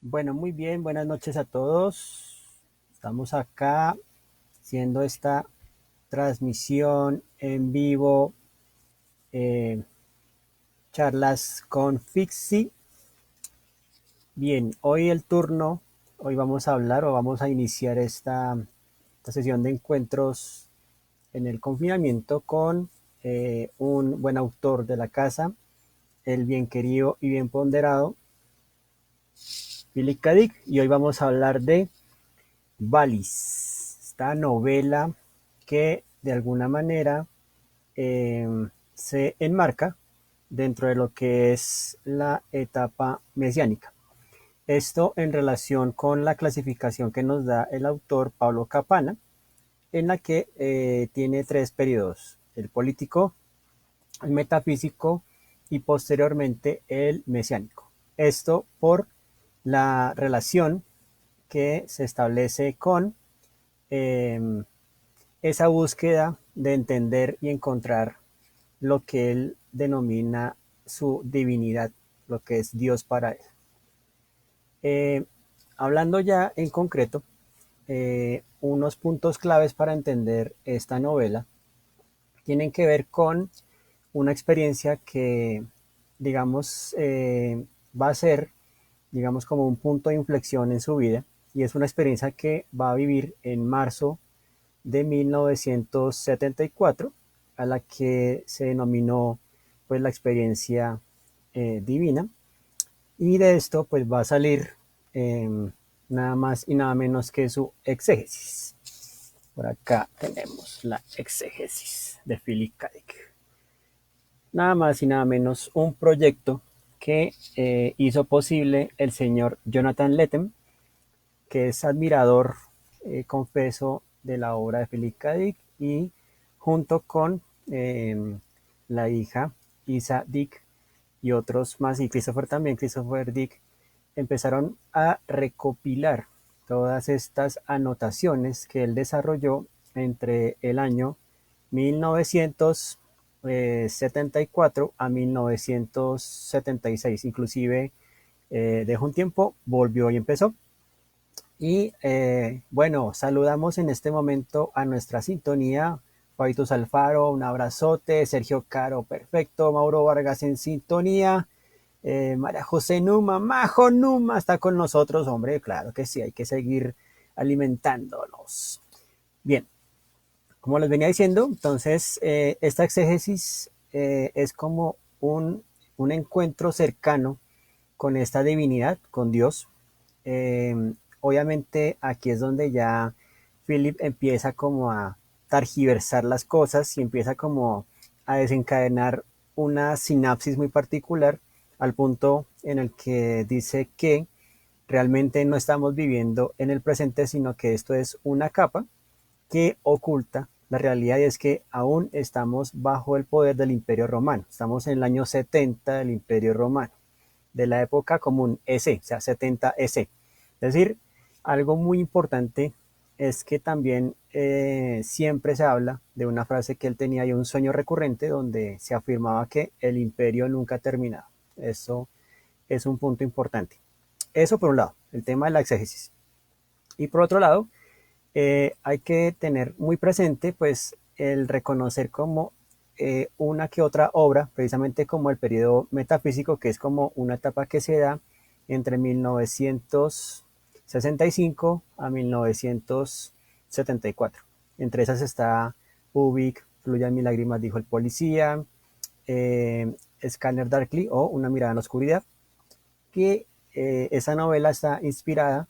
Bueno, muy bien, buenas noches a todos. Estamos acá haciendo esta transmisión en vivo, eh, charlas con Fixi. Bien, hoy vamos a hablar o vamos a iniciar esta sesión de encuentros en el confinamiento con un buen autor de la casa, el bien querido y bien ponderado Philip K. Dick, y hoy vamos a hablar de Valis, esta novela que de alguna manera se enmarca dentro de lo que es la etapa mesiánica. Esto en relación con la clasificación que nos da el autor Pablo Capana, en la que tiene tres periodos: el político, el metafísico y posteriormente el mesiánico. Esto por la relación que se establece con eh, esa búsqueda de entender y encontrar lo que él denomina su divinidad, lo que es Dios para él. Eh, Hablando ya en concreto, unos puntos claves para entender esta novela tienen que ver con una experiencia que, digamos, va a ser, digamos, como un punto de inflexión en su vida, y es una experiencia que va a vivir en marzo de 1974, a la que se denominó pues la experiencia divina, y de esto pues va a salir eh, nada más y nada menos que su exégesis. Por acá tenemos la exégesis de Philip K. Dick. Nada más y nada menos un proyecto que hizo posible el señor Jonathan Lethem, que es admirador, confeso, de la obra de Philip K. Dick, y junto con la hija Isa Dick y otros más, y Christopher también, Christopher Dick, empezaron a recopilar todas estas anotaciones que él desarrolló entre el año 1974 a 1976. Inclusive dejó un tiempo, volvió y empezó. Y bueno, saludamos en este momento a nuestra sintonía: Fabitus Alfaro, un abrazote; Sergio Caro, perfecto; Mauro Vargas en sintonía; María José Numa, Majo Numa está con nosotros, hombre, claro que sí, hay que seguir alimentándonos. Bien, como les venía diciendo, entonces esta exégesis es como un encuentro cercano con esta divinidad, con Dios. Obviamente aquí es donde ya Philip empieza como a targiversar las cosas y empieza como a desencadenar una sinapsis muy particular, al punto en el que dice que realmente no estamos viviendo en el presente, sino que esto es una capa que oculta la realidad, y es que aún estamos bajo el poder del Imperio Romano. Estamos en el año 70 del Imperio Romano, de la época común EC, o sea, 70 EC. Es decir, algo muy importante es que también siempre se habla de una frase que él tenía, y un sueño recurrente donde se afirmaba que el imperio nunca ha terminado. Eso es un punto importante. Eso por un lado, el tema de la exégesis. Y por otro lado, hay que tener muy presente pues el reconocer como una que otra obra, precisamente como el periodo metafísico, que es como una etapa que se da entre 1965 a 1974. Entre esas está Ubik, Fluyan mis lágrimas, dijo el policía; Scanner Darkly, o Una mirada en la oscuridad, que esa novela está inspirada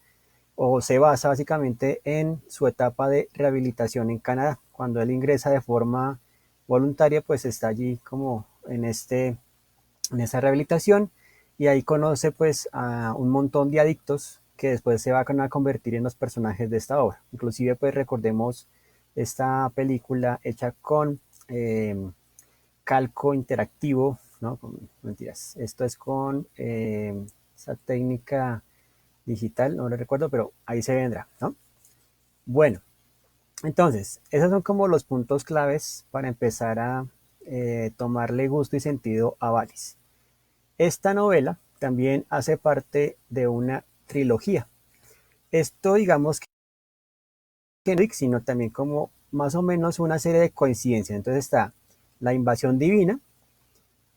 o se basa básicamente en su etapa de rehabilitación en Canadá. Cuando él ingresa de forma voluntaria, pues está allí como en esa rehabilitación, y ahí conoce pues a un montón de adictos que después se van a convertir en los personajes de esta obra. Inclusive pues recordemos esta película hecha con calco interactivo, ¿no? Mentiras, esto es con esa técnica digital, no lo recuerdo, pero ahí se vendrá, ¿no? Bueno, entonces, esos son como los puntos claves para empezar a tomarle gusto y sentido a Valis. Esta novela también hace parte de una trilogía. Esto digamos que no, sino también como más o menos una serie de coincidencias. Entonces está la invasión divina,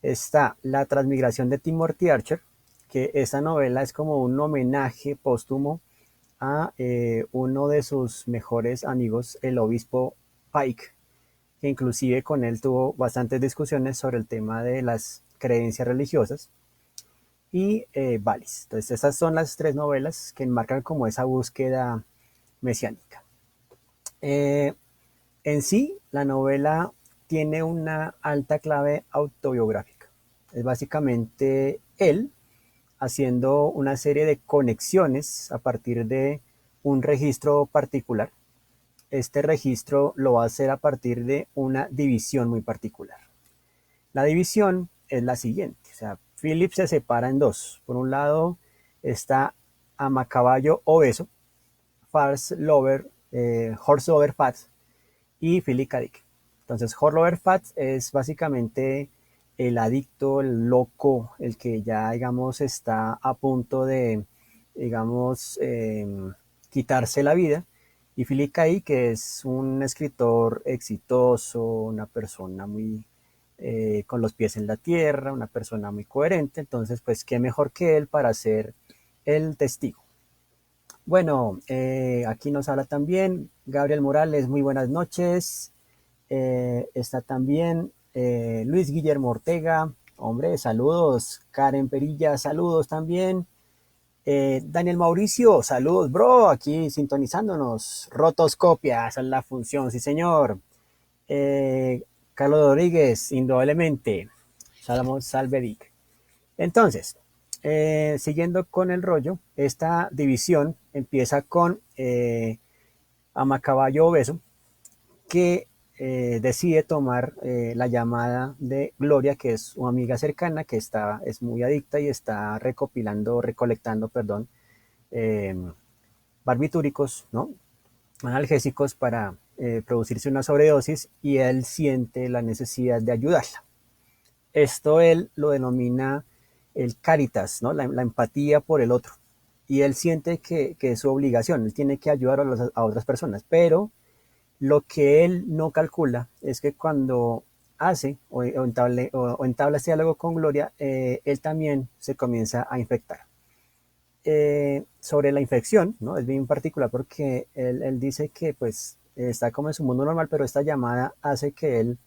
está la transmigración de Timothy Archer, que esa novela es como un homenaje póstumo a uno de sus mejores amigos, el obispo Pike, que inclusive con él tuvo bastantes discusiones sobre el tema de las creencias religiosas, y Valis. Entonces esas son las tres novelas que enmarcan como esa búsqueda mesiánica. Eh, en sí, la novela tiene una alta clave autobiográfica. Es básicamente él haciendo una serie de conexiones a partir de un registro particular. Este registro lo va a hacer a partir de una división muy particular. La división es la siguiente, o sea, Philip se separa en dos. Por un lado está Amacaballo Obeso, Horse Lover Fat y Philip K. Dick. Entonces, Horse Lover Fat es básicamente el adicto, el loco, el que ya, digamos, está a punto de, digamos, quitarse la vida. Y Philip K. Dick, que es un escritor exitoso, una persona muy con los pies en la tierra, una persona muy coherente. Entonces, pues, qué mejor que él para ser el testigo. Bueno, aquí nos habla también Gabriel Morales, muy buenas noches. Está también Luis Guillermo Ortega, hombre, saludos. Karen Perilla, saludos también. Daniel Mauricio, saludos, bro, aquí sintonizándonos. Rotoscopia, esa es la función, sí, señor. Eh, Carlos Rodríguez, indudablemente. Salvedic. Entonces, siguiendo con el rollo, esta división empieza con Amacaballo Obeso, que decide tomar la llamada de Gloria, que es una amiga cercana, que es muy adicta y está recolectando, perdón, eh, barbitúricos, ¿no? Analgésicos para producirse una sobredosis, y él siente la necesidad de ayudarla. Esto él lo denomina el caritas, ¿no? La empatía por el otro. Y él siente que es su obligación, él tiene que ayudar a otras personas, pero lo que él no calcula es que cuando hace o entabla este diálogo con Gloria, él también se comienza a infectar. Sobre la infección, ¿no? Es bien particular porque él dice que pues está como en su mundo normal, pero esta llamada hace que él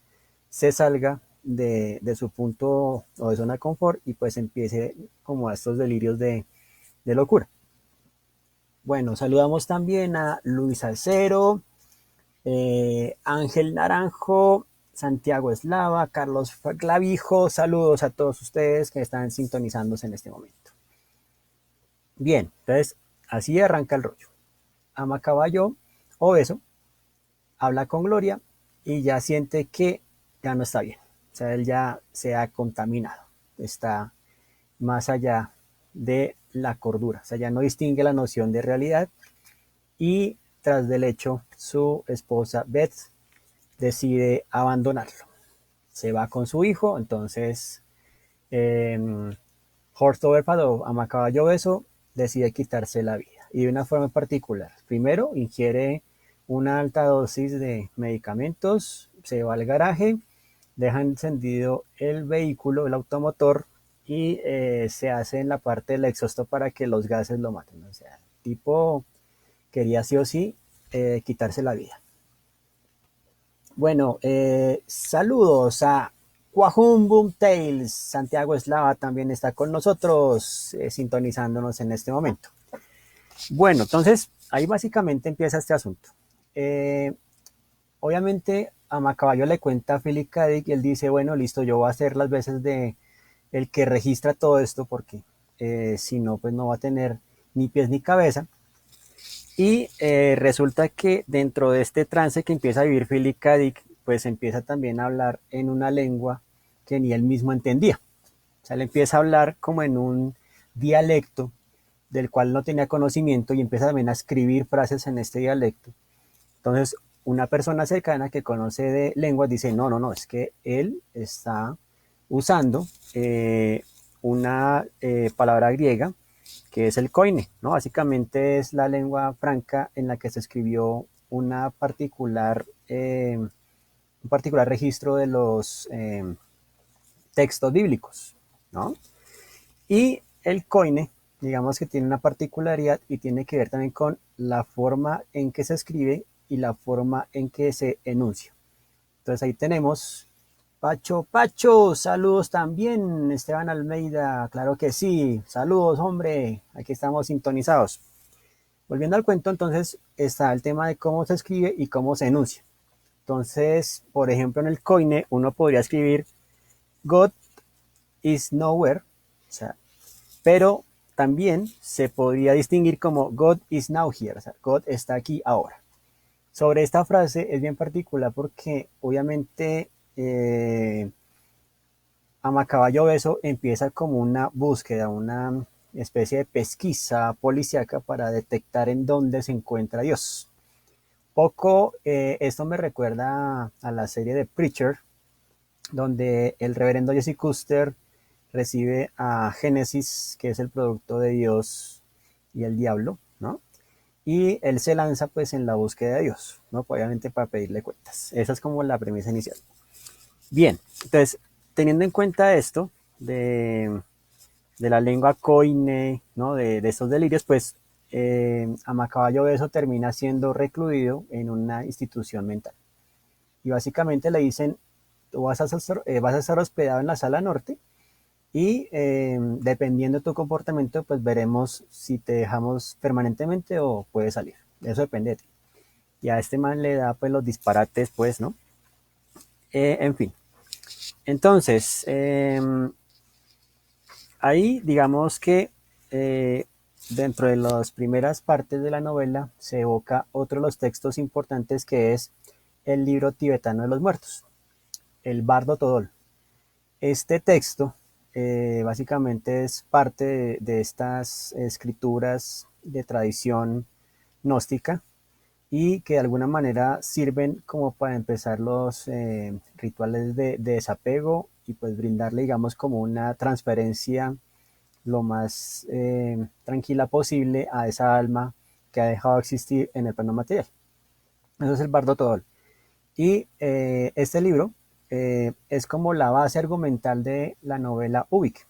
se salga de su punto o de zona de confort y pues empiece como a estos delirios de locura. Bueno, saludamos también a Luis Alcero, Ángel Naranjo, Santiago Eslava, Carlos Clavijo, saludos a todos ustedes que están sintonizándose en este momento. Bien, entonces así arranca el rollo. Amacaballo Obeso habla con Gloria y ya siente que ya no está bien. O sea, él ya se ha contaminado, está más allá de la cordura, o sea, ya no distingue la noción de realidad, y tras del hecho, su esposa Beth decide abandonarlo. Se va con su hijo, entonces eh, Horst Overpad, Amacaballo Beso, decide quitarse la vida, y de una forma particular. Primero, ingiere una alta dosis de medicamentos, se va al garaje, deja encendido el vehículo, el automotor, y se hace en la parte del exhausto para que los gases lo maten. O sea, el tipo quería sí o sí quitarse la vida. Bueno, saludos a Quahum Boom Tales. Santiago Eslava también está con nosotros, sintonizándonos en este momento. Bueno, entonces ahí básicamente empieza este asunto. Eh, Obviamente a Macaballo le cuenta a Philip K. Dick y él dice, bueno, listo, yo voy a hacer las veces de el que registra todo esto porque si no, pues no va a tener ni pies ni cabeza. Y resulta que dentro de este trance que empieza a vivir Philip K. Dick, pues empieza también a hablar en una lengua que ni él mismo entendía. O sea, él empieza a hablar como en un dialecto del cual no tenía conocimiento, y empieza también a escribir frases en este dialecto. Entonces, una persona cercana que conoce de lenguas dice, no, no, no, es que él está usando una palabra griega que es el Koine, ¿no? Básicamente es la lengua franca en la que se escribió un particular registro de los textos bíblicos, ¿no? Y el Koine, digamos que tiene una particularidad y tiene que ver también con la forma en que se escribe y la forma en que se enuncia. Entonces ahí tenemos Pacho, saludos también, Esteban Almeida, claro que sí, saludos, hombre, aquí estamos sintonizados. Volviendo al cuento, entonces está el tema de cómo se escribe y cómo se enuncia. Entonces, por ejemplo, en el Koine uno podría escribir God is nowhere, o sea, pero también se podría distinguir como God is now here, o sea, God está aquí ahora. Sobre esta frase es bien particular porque obviamente Amacaballo Beso empieza como una búsqueda, una especie de pesquisa policíaca para detectar en dónde se encuentra Dios. Poco esto me recuerda a la serie de Preacher, donde el reverendo Jesse Custer recibe a Génesis, que es el producto de Dios y el diablo, ¿no? Y él se lanza pues en la búsqueda de Dios, ¿no? Obviamente para pedirle cuentas. Esa es como la premisa inicial. Bien, entonces, teniendo en cuenta esto de la lengua Koine, ¿no? De estos delirios, pues Amacaballo Beso termina siendo recluido en una institución mental. Y básicamente le dicen, tú vas a estar hospedado en la sala norte y dependiendo de tu comportamiento, pues veremos si te dejamos permanentemente o puedes salir. Eso depende de ti. Y a este man le da pues los disparates, pues, ¿no? En fin. Entonces, ahí digamos que dentro de las primeras partes de la novela se evoca otro de los textos importantes que es el libro tibetano de los muertos, el Bardo Todol. Este texto básicamente es parte de estas escrituras de tradición gnóstica y que de alguna manera sirven como para empezar los rituales de desapego y pues brindarle digamos como una transferencia lo más tranquila posible a esa alma que ha dejado de existir en el plano material. Eso es el Bardo Todol. Y este libro es como la base argumental de la novela Ubik,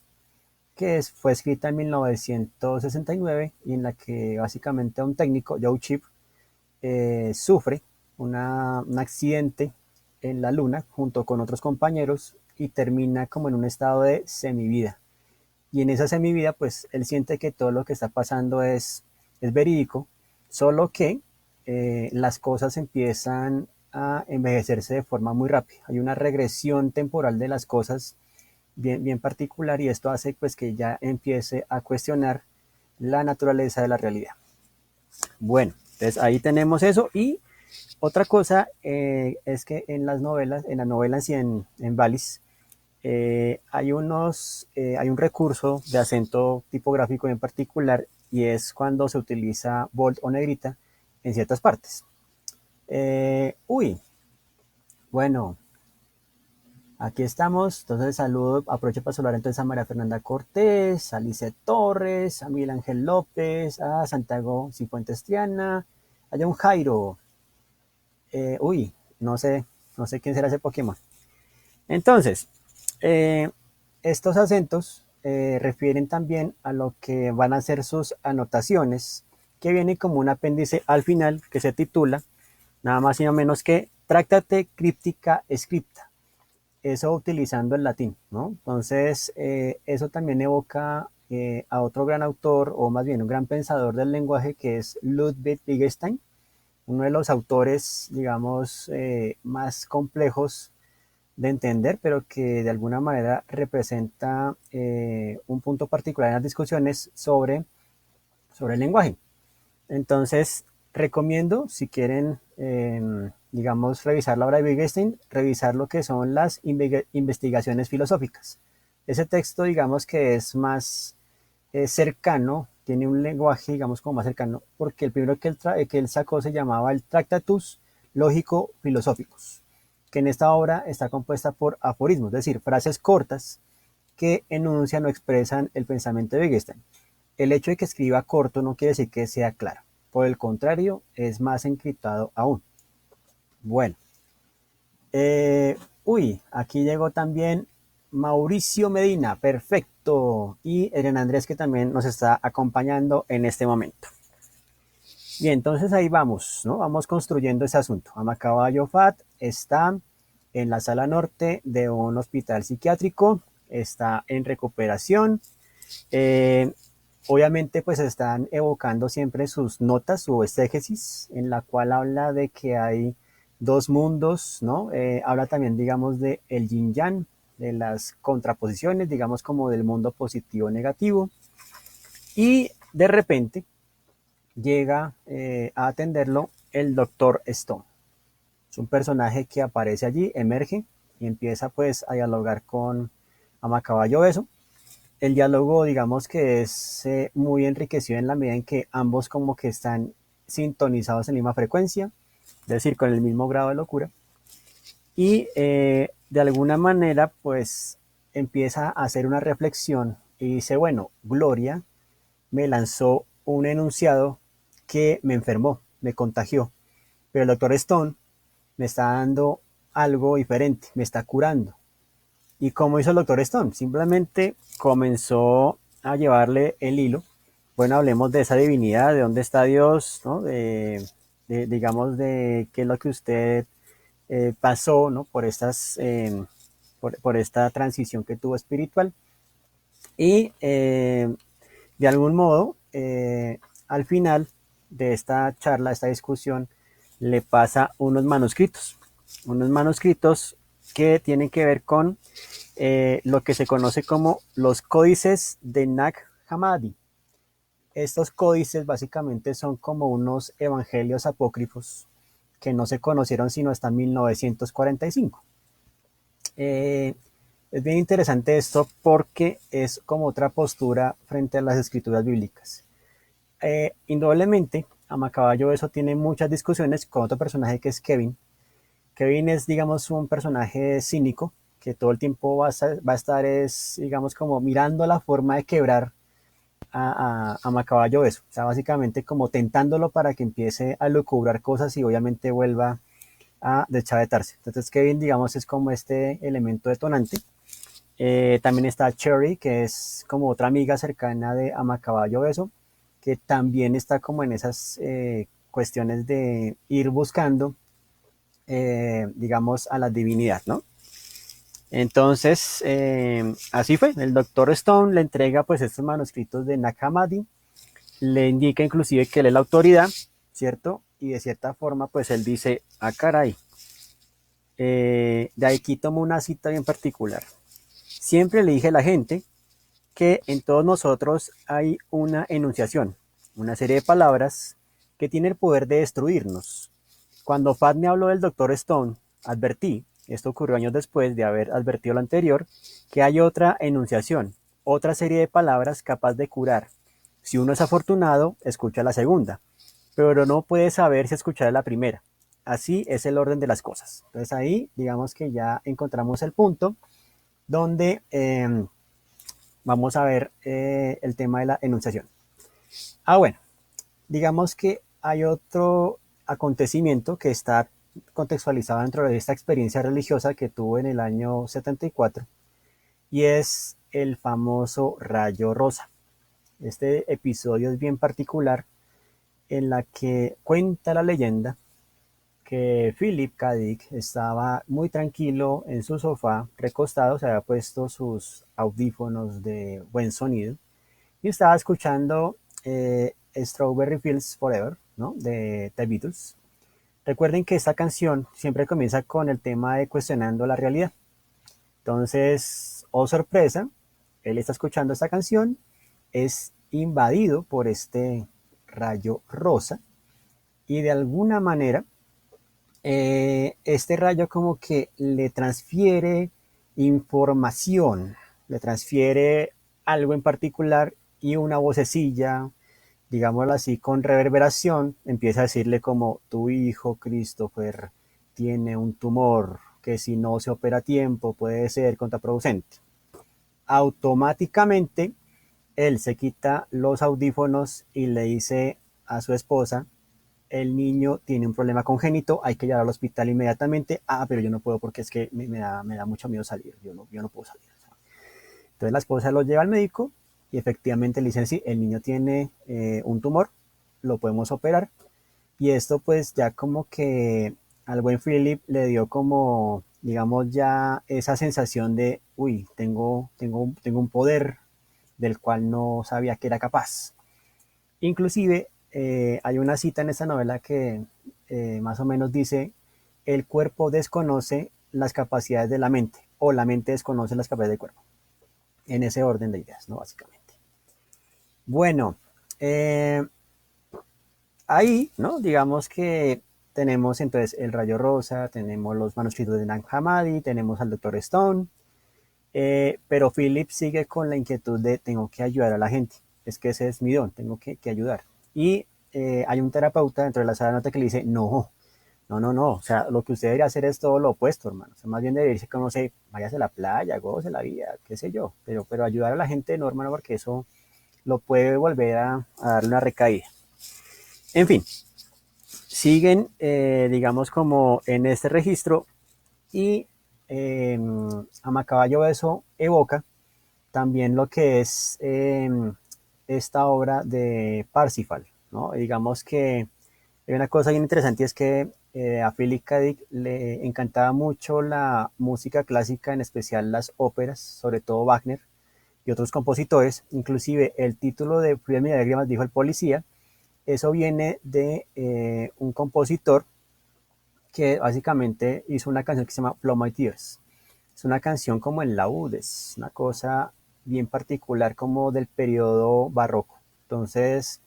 que fue escrita en 1969 y en la que básicamente un técnico, Joe Chip, sufre un accidente en la luna junto con otros compañeros y termina como en un estado de semivida. Y en esa semivida, pues él siente que todo lo que está pasando es verídico, solo que las cosas empiezan a envejecerse de forma muy rápida. Hay una regresión temporal de las cosas bien particular y esto hace pues que ya empiece a cuestionar la naturaleza de la realidad. Bueno, entonces ahí tenemos eso y otra cosa es que en las novelas y en Valis, hay un recurso de acento tipográfico en particular y es cuando se utiliza bold o negrita en ciertas partes. Uy, bueno, aquí estamos. Entonces saludo, aprovecho para saludar entonces a María Fernanda Cortés, a Lice Torres, a Miguel Ángel López, a Santiago Cifuentes Triana, a John Jairo. Uy, no sé quién será ese Pokémon. Entonces, eh, estos acentos refieren también a lo que van a ser sus anotaciones, que viene como un apéndice al final que se titula nada más y nada menos que Tractate Cryptica Scripta. Eso utilizando el latín, ¿no? Entonces, eso también evoca a otro gran autor, o más bien un gran pensador del lenguaje, que es Ludwig Wittgenstein, uno de los autores, digamos, más complejos de entender, pero que de alguna manera representa un punto particular en las discusiones sobre el lenguaje. Entonces, recomiendo, si quieren, digamos, revisar la obra de Wittgenstein, revisar lo que son las investigaciones filosóficas. Ese texto, digamos, que es más cercano, tiene un lenguaje, digamos, como más cercano, porque el primero que él sacó se llamaba el Tractatus Lógico-Filosóficos, que en esta obra está compuesta por aforismos, es decir, frases cortas que enuncian o expresan el pensamiento de Wittgenstein. el hecho de que escriba corto no quiere decir que sea claro. Por el contrario, es más encriptado aún. Bueno, aquí llegó también Mauricio Medina, perfecto. Y Eren Andrés que también nos está acompañando en este momento. Bien, entonces ahí vamos, ¿no? Vamos construyendo ese asunto. Amacaballo Fat está en la sala norte de un hospital psiquiátrico, está en recuperación. Eh, Obviamente, pues están evocando siempre sus notas, su exégesis, en la cual habla de que hay dos mundos, ¿no? Habla también, digamos, de el yin yang, de las contraposiciones, digamos, como del mundo positivo negativo. Y de repente llega a atenderlo el doctor Stone. Es un personaje que aparece allí, emerge y empieza pues a dialogar con Amacaballo Beso. El diálogo, digamos que es muy enriquecido en la medida en que ambos como que están sintonizados en la misma frecuencia, es decir, con el mismo grado de locura. Y de alguna manera, pues empieza a hacer una reflexión y dice, bueno, Gloria me lanzó un enunciado que me enfermó, me contagió, pero el doctor Stone me está dando algo diferente, me está curando. ¿Y cómo hizo el doctor Stone? Simplemente comenzó a llevarle el hilo. Bueno, hablemos de esa divinidad, de dónde está Dios, ¿no? Digamos, de qué es lo que usted pasó, ¿no? Por esta transición que tuvo espiritual. Y de algún modo, al final de esta charla, esta discusión, le pasa unos manuscritos que tienen que ver con lo que se conoce como los códices de Nag Hammadi. Estos códices básicamente son como unos evangelios apócrifos que no se conocieron sino hasta 1945. Eh, es bien interesante esto porque es como otra postura frente a las escrituras bíblicas. Indudablemente, Amacaballo eso tiene muchas discusiones con otro personaje que es Kevin. Kevin es, digamos, un personaje cínico que todo el tiempo va a estar, es, digamos, como mirando la forma de quebrar a Macaballo eso. O sea, básicamente como tentándolo para que empiece a lucubrar cosas y obviamente vuelva a deschavetarse. Entonces Kevin, digamos, es como este elemento detonante. También está Cherry, que es como otra amiga cercana de Amacaballo Beso, que también está como en esas cuestiones de ir buscando, digamos, a la divinidad, ¿no? Entonces, así fue. El doctor Stone le entrega pues estos manuscritos de Nag Hammadi, le indica inclusive que él es la autoridad, ¿cierto? Y de cierta forma, pues él dice, ah, caray, de aquí tomo una cita bien particular. Siempre le dije a la gente que en todos nosotros hay una enunciación, una serie de palabras que tiene el poder de destruirnos. Cuando Fad me habló del Dr. Stone, advertí, esto ocurrió años después de haber advertido lo anterior, que hay otra enunciación, otra serie de palabras capaz de curar. Si uno es afortunado, escucha la segunda, pero no puede saber si escuchar la primera. Así es el orden de las cosas. Entonces ahí, digamos que ya encontramos el punto donde vamos a ver el tema de la enunciación. Bueno, digamos que hay otro acontecimiento que está contextualizado dentro de esta experiencia religiosa que tuvo en el año 74 y es el famoso rayo rosa. Este episodio es bien particular en la que cuenta la leyenda que Philip K. Dick estaba muy tranquilo en su sofá, recostado, se había puesto sus audífonos de buen sonido y estaba escuchando Strawberry Fields Forever, ¿no? De The Beatles. Recuerden que esta canción siempre comienza con el tema de cuestionando la realidad. Entonces, oh sorpresa, él está escuchando esta canción, es invadido por este rayo rosa y de alguna manera este rayo como que le transfiere información, le transfiere algo en particular y una vocecilla, digámoslo así, con reverberación, empieza a decirle como tu hijo Christopher tiene un tumor que si no se opera a tiempo puede ser contraproducente. Automáticamente Él se quita los audífonos y le dice a su esposa, el niño tiene un problema congénito, hay que llevar al hospital inmediatamente. Ah, pero yo no puedo porque es que me da mucho miedo salir, yo no puedo salir. Entonces la esposa lo lleva al médico y efectivamente le dicen, sí, el niño tiene un tumor, lo podemos operar. Y esto pues ya como que al buen Philip le dio como, digamos, ya esa sensación de, uy, tengo un poder del cual no sabía que era capaz. Inclusive hay una cita en esta novela que más o menos dice, el cuerpo desconoce las capacidades de la mente o la mente desconoce las capacidades del cuerpo. En ese orden de ideas, ¿no? Básicamente. Bueno, eh, ahí, ¿no? Digamos que tenemos entonces el Rayo Rosa, tenemos los manuscritos de Nag Hammadi, tenemos al Doctor Stone, pero Philip sigue con la inquietud de tengo que ayudar a la gente. Es que ese es mi don, tengo que ayudar. Y hay un terapeuta dentro de la sala de nota que le dice, no, no, no, no, o sea, lo que usted debería hacer es todo lo opuesto, hermano. O sea, más bien debería irse como, no sé, váyase a la playa, gócese la vida, qué sé yo, pero ayudar a la gente no, hermano, porque eso lo puede volver a darle una recaída. En fin, siguen, digamos, como en este registro y Amacaballo eso evoca también lo que es esta obra de Parsifal, ¿no? Digamos que hay una cosa bien interesante y es que a Philip K. Dick le encantaba mucho la música clásica, en especial las óperas, sobre todo Wagner y otros compositores. Inclusive el título de Frías mis lágrimas, dijo el policía, eso viene de un compositor que básicamente hizo una canción que se llama Flow My Tears. Es una canción como en laudes, una cosa bien particular como del periodo barroco. Entonces,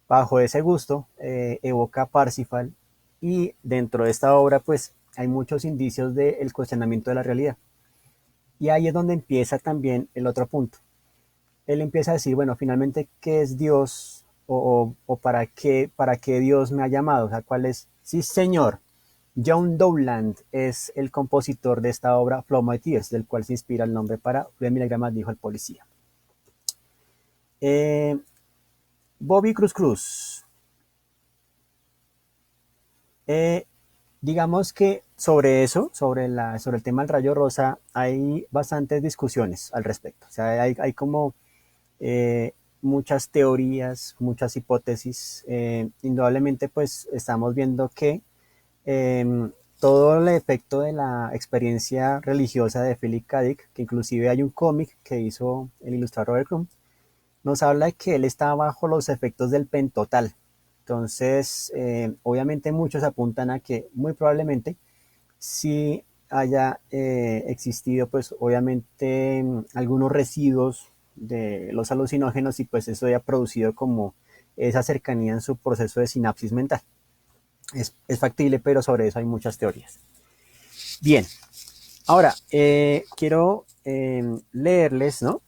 bajo ese gusto, evoca Parsifal y dentro de esta obra pues hay muchos indicios del cuestionamiento de la realidad. Y ahí es donde empieza también el otro punto. Él empieza a decir, bueno, finalmente, ¿qué es Dios? O para qué Dios me ha llamado? O sea, ¿cuál es? Sí, señor. John Dowland es el compositor de esta obra Flow My Tears, del cual se inspira el nombre para Julián Miligramas, dijo el policía. Eh, Bobby Cruz Cruz. Eh, digamos que sobre eso, sobre el tema del rayo rosa, hay bastantes discusiones al respecto. O sea, hay como eh, muchas teorías, muchas hipótesis. Indudablemente, pues estamos viendo que eh, todo el efecto de la experiencia religiosa de Philip K. Dick, que inclusive hay un cómic que hizo el ilustrador Robert Crumb, nos habla de que él está bajo los efectos del pentotal. Entonces, obviamente muchos apuntan a que muy probablemente sí haya existido, pues obviamente algunos residuos de los alucinógenos y pues eso haya producido como esa cercanía en su proceso de sinapsis mental. Es factible, pero sobre eso hay muchas teorías. Bien, ahora quiero leerles, ¿no?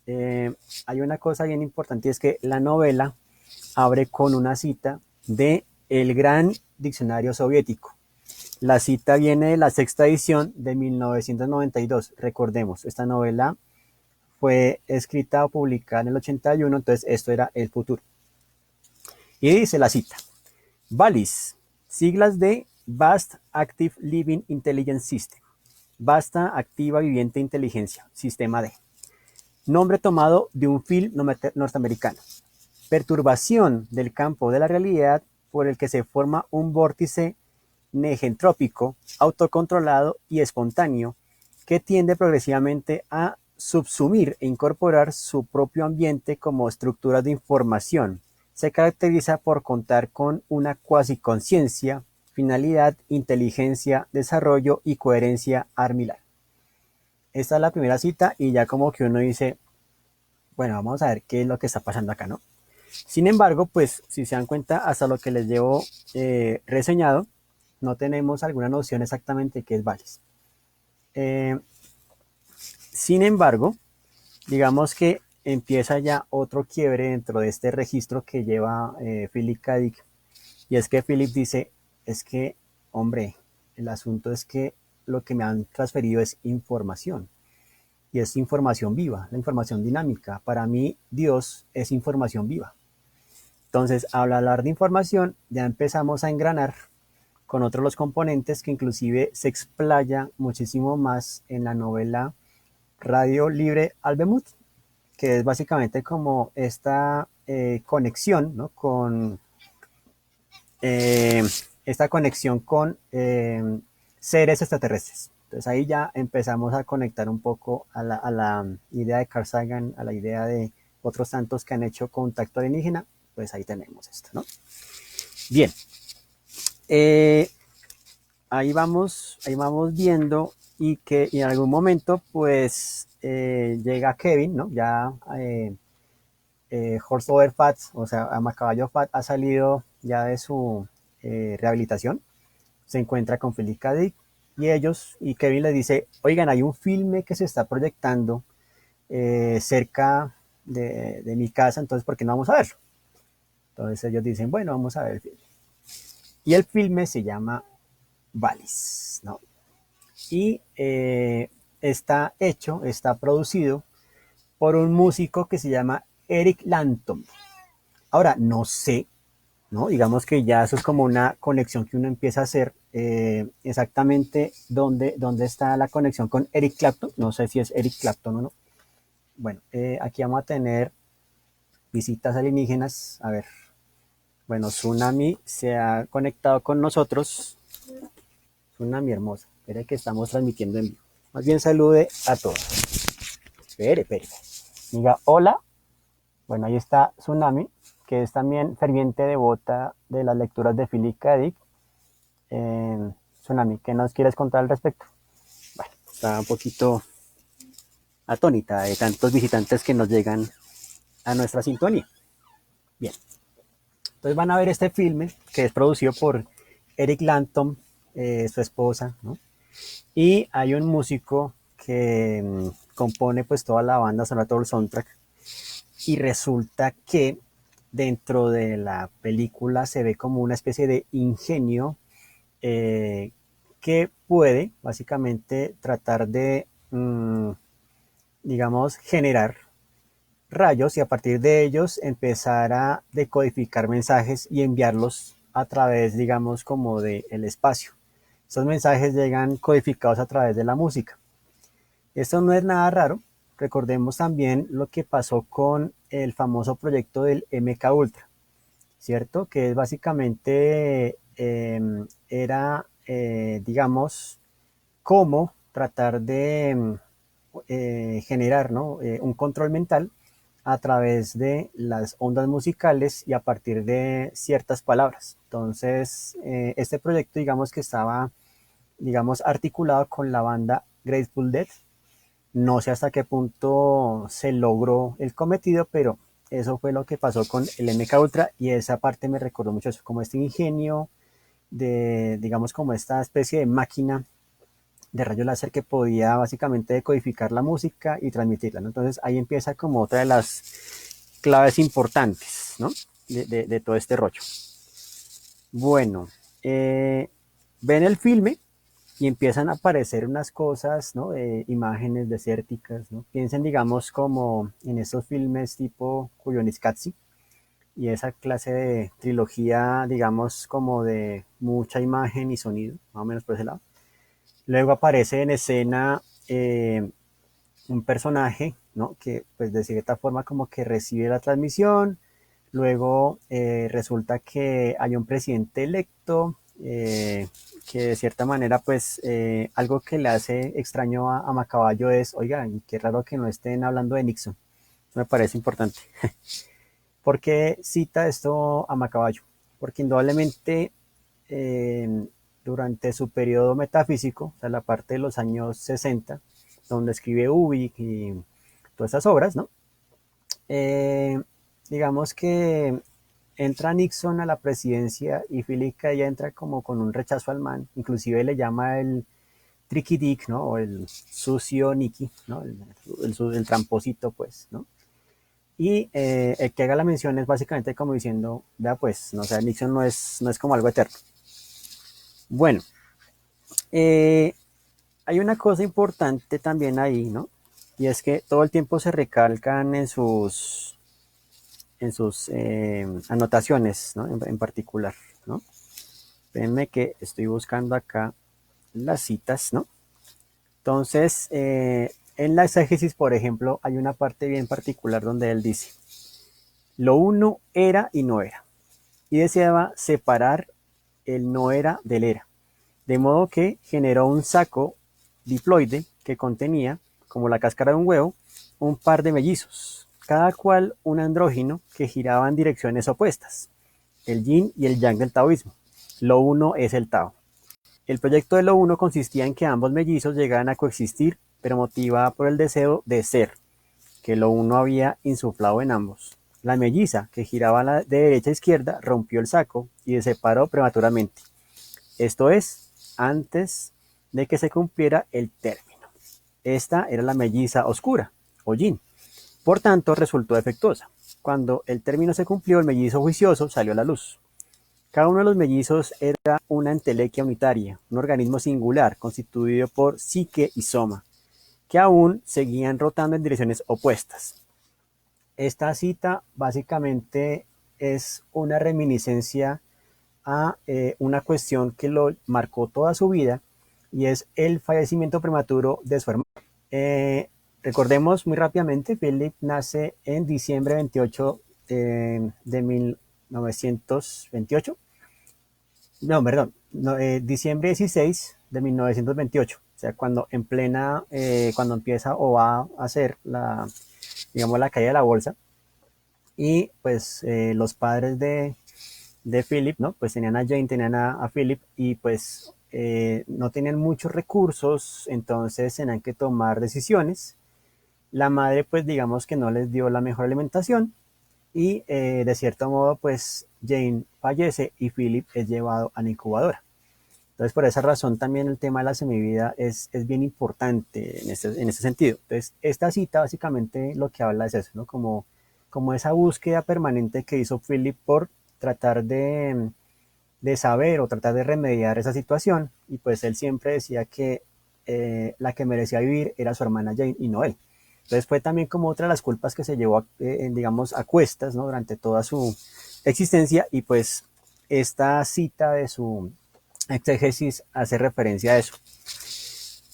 Eh, hay una cosa bien importante y es que la novela abre con una cita de El Gran Diccionario Soviético. La cita viene de la sexta edición de 1992. Recordemos, esta novela fue escrita o publicada en el 81, entonces esto era el futuro. Y dice la cita, VALIS, siglas de Vast Active Living Intelligence System, Vasta Activa Viviente Inteligencia, Sistema D. Nombre tomado de un film norteamericano. Perturbación del campo de la realidad por el que se forma un vórtice negentrópico, autocontrolado y espontáneo que tiende progresivamente a subsumir e incorporar su propio ambiente como estructuras de información. Se caracteriza por contar con una cuasi conciencia, finalidad, inteligencia, desarrollo y coherencia armilar. Esta es la primera cita y ya como que uno dice, bueno, vamos a ver qué es lo que está pasando acá, ¿no? Sin embargo, pues si se dan cuenta, hasta lo que les llevo reseñado, no tenemos alguna noción exactamente de qué es Vales. Eh, Sin embargo, digamos que empieza ya otro quiebre dentro de este registro que lleva Philip K. Dick, y es que Philip dice, es que, hombre, el asunto es que lo que me han transferido es información. y es información viva, la información dinámica. Para mí, Dios es información viva. Entonces, al hablar de información, ya empezamos a engranar con otros los componentes que inclusive se explaya muchísimo más en la novela Radio Libre Albemuth, que es básicamente como esta conexión, ¿no? Con eh, esta conexión con seres extraterrestres. Entonces ahí ya empezamos a conectar un poco a la idea de Carl Sagan, a la idea de otros tantos que han hecho contacto alienígena, pues ahí tenemos esto, ¿no? Bien, eh, ahí vamos viendo y que en algún momento pues llega Kevin, ¿no? Ya Horse Over Fat, o sea, Amacaballo Fat ha salido ya de su rehabilitación, se encuentra con Philip K. Dick y ellos, y Kevin les dice, oigan, hay un filme que se está proyectando cerca de mi casa, entonces, ¿por qué no vamos a verlo? Entonces ellos dicen, bueno, vamos a ver el filme. Y el filme se llama Valis, ¿no? Y está hecho, está producido por un músico que se llama Eric Lanton. Ahora, no sé, ¿no? Digamos que ya eso es como una conexión que uno empieza a hacer exactamente dónde está la conexión con Eric Clapton. No sé si es Eric Clapton o no. Bueno, aquí vamos a tener visitas alienígenas. A ver, bueno, Tsunami se ha conectado con nosotros. Tsunami hermosa. Espere que estamos transmitiendo en vivo. Más bien salude a todos. Espere. Diga hola. Bueno, ahí está Tsunami, que es también ferviente devota de las lecturas de Philip K. Dick. Tsunami, ¿qué nos quieres contar al respecto? Bueno, está un poquito atónita de tantos visitantes que nos llegan a nuestra sintonía. Bien, entonces van a ver este filme que es producido por Eric Lanton, su esposa, ¿no? Y hay un músico que compone pues toda la banda, sobre todo el soundtrack, y resulta que dentro de la película se ve como una especie de ingenio eh, que puede básicamente tratar de, digamos, generar rayos y a partir de ellos empezar a decodificar mensajes y enviarlos a través, digamos, como del espacio. Esos mensajes llegan codificados a través de la música. Esto no es nada raro. Recordemos también lo que pasó con el famoso proyecto del MK Ultra, ¿cierto? Que es básicamente era, digamos, cómo tratar de generar, ¿no? Un control mental a través de las ondas musicales y a partir de ciertas palabras. Entonces, este proyecto, digamos que estaba, digamos, articulado con la banda Grateful Dead. No sé hasta qué punto se logró el cometido, pero eso fue lo que pasó con el MK Ultra y esa parte me recordó mucho eso, como este ingenio de, digamos, como esta especie de máquina de rayo láser que podía básicamente decodificar la música y transmitirla, ¿no? Entonces ahí empieza como otra de las claves importantes, ¿no? De todo este rollo. Bueno, ven el filme y empiezan a aparecer unas cosas, ¿no? Imágenes desérticas, ¿no? Piensen, digamos, como en estos filmes tipo Kuyoniskatsi y esa clase de trilogía, digamos, como de mucha imagen y sonido, más o menos por ese lado. Luego aparece en escena un personaje, ¿no? Que pues de cierta forma como que recibe la transmisión, luego resulta que hay un presidente electo, que de cierta manera pues algo que le hace extraño a Macaballo es, oiga, qué raro que no estén hablando de Nixon, eso me parece importante. ¿Por qué cita esto a Macaballo? Porque indudablemente eh, durante su periodo metafísico, o sea, la parte de los años 60, donde escribe Ubik y todas esas obras, ¿no? Eh, digamos que entra Nixon a la presidencia y Philip K. ya entra como con un rechazo al man, inclusive le llama el Tricky Dick, ¿no? O el sucio Nicky, ¿no? El tramposito, pues, ¿no? Y el que haga la mención es básicamente como diciendo, vea pues, no, o sea, Nixon no es como algo eterno. Bueno, eh, hay una cosa importante también ahí, ¿no? y es que todo el tiempo se recalcan en sus anotaciones, ¿no? En particular, ¿no? Espérenme que estoy buscando acá las citas, ¿no? Entonces, en la exégesis, por ejemplo, hay una parte bien particular donde él dice, lo uno era y no era, y deseaba separar el no era del era, de modo que generó un saco diploide que contenía, como la cáscara de un huevo, un par de mellizos, cada cual un andrógino que giraba en direcciones opuestas, el yin y el yang del taoísmo. Lo uno es el Tao. El proyecto de lo uno consistía en que ambos mellizos llegaran a coexistir, pero motivada por el deseo de ser, que lo uno había insuflado en ambos. La melliza, que giraba de derecha a izquierda, rompió el saco y se separó prematuramente. Esto es, antes de que se cumpliera el término. Esta era la melliza oscura, o yin. Por tanto, resultó defectuosa. Cuando el término se cumplió, el mellizo juicioso salió a la luz. Cada uno de los mellizos era una entelequia unitaria, un organismo singular constituido por psique y soma, que aún seguían rotando en direcciones opuestas. Esta cita básicamente es una reminiscencia a una cuestión que lo marcó toda su vida y es el fallecimiento prematuro de su hermano. Recordemos muy rápidamente, Philip nace en diciembre 28 de 1928. No, perdón, no, diciembre 16 de 1928. O sea, cuando en plena, cuando empieza o va a hacer la, digamos, la caída de la bolsa. Y pues los padres de Philip, ¿no? Pues tenían a Jane, tenían a Philip y pues no tenían muchos recursos, entonces tenían que tomar decisiones. La madre pues digamos que no les dio la mejor alimentación y de cierto modo pues Jane fallece y Philip es llevado a la incubadora. Entonces por esa razón también el tema de la semivida es bien importante en ese sentido. Entonces esta cita básicamente lo que habla es eso, ¿no? Como esa búsqueda permanente que hizo Philip por tratar de saber o tratar de remediar esa situación y pues él siempre decía que la que merecía vivir era su hermana Jane y no él. Entonces fue también como otra de las culpas que se llevó, digamos, a cuestas, ¿no? Durante toda su existencia y pues esta cita de su exégesis hace referencia a eso.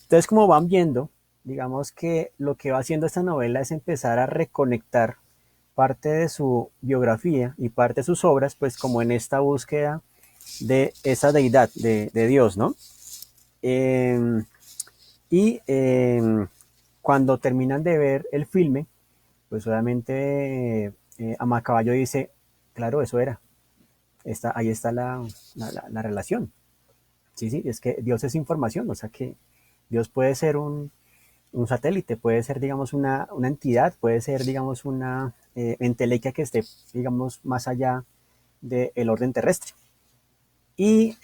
Entonces, como van viendo, digamos que lo que va haciendo esta novela es empezar a reconectar parte de su biografía y parte de sus obras, pues como en esta búsqueda de esa deidad, de Dios, ¿no? Eh, y cuando terminan de ver el filme, pues obviamente Amacaballo dice, claro, eso era, ahí está la relación. Sí, sí, es que Dios es información, o sea que Dios puede ser un satélite, puede ser, digamos, una entidad, puede ser, digamos, una entelequia que esté, digamos, más allá del orden terrestre. Y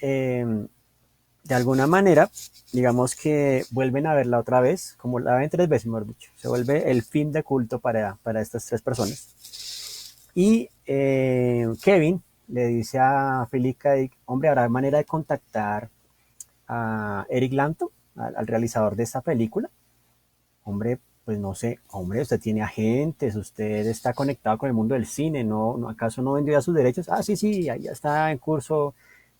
de alguna manera, digamos que vuelven a verla otra vez, como la ven tres veces, mejor dicho. Se vuelve el fin de culto para estas tres personas. Y Kevin le dice a Philip K. Dick, hombre, ¿habrá manera de contactar a Eric Lanto, al realizador de esta película? Hombre, pues no sé, hombre, usted tiene agentes, usted está conectado con el mundo del cine, ¿no, acaso no vendió ya sus derechos? Ah, sí, sí, ahí ya está en curso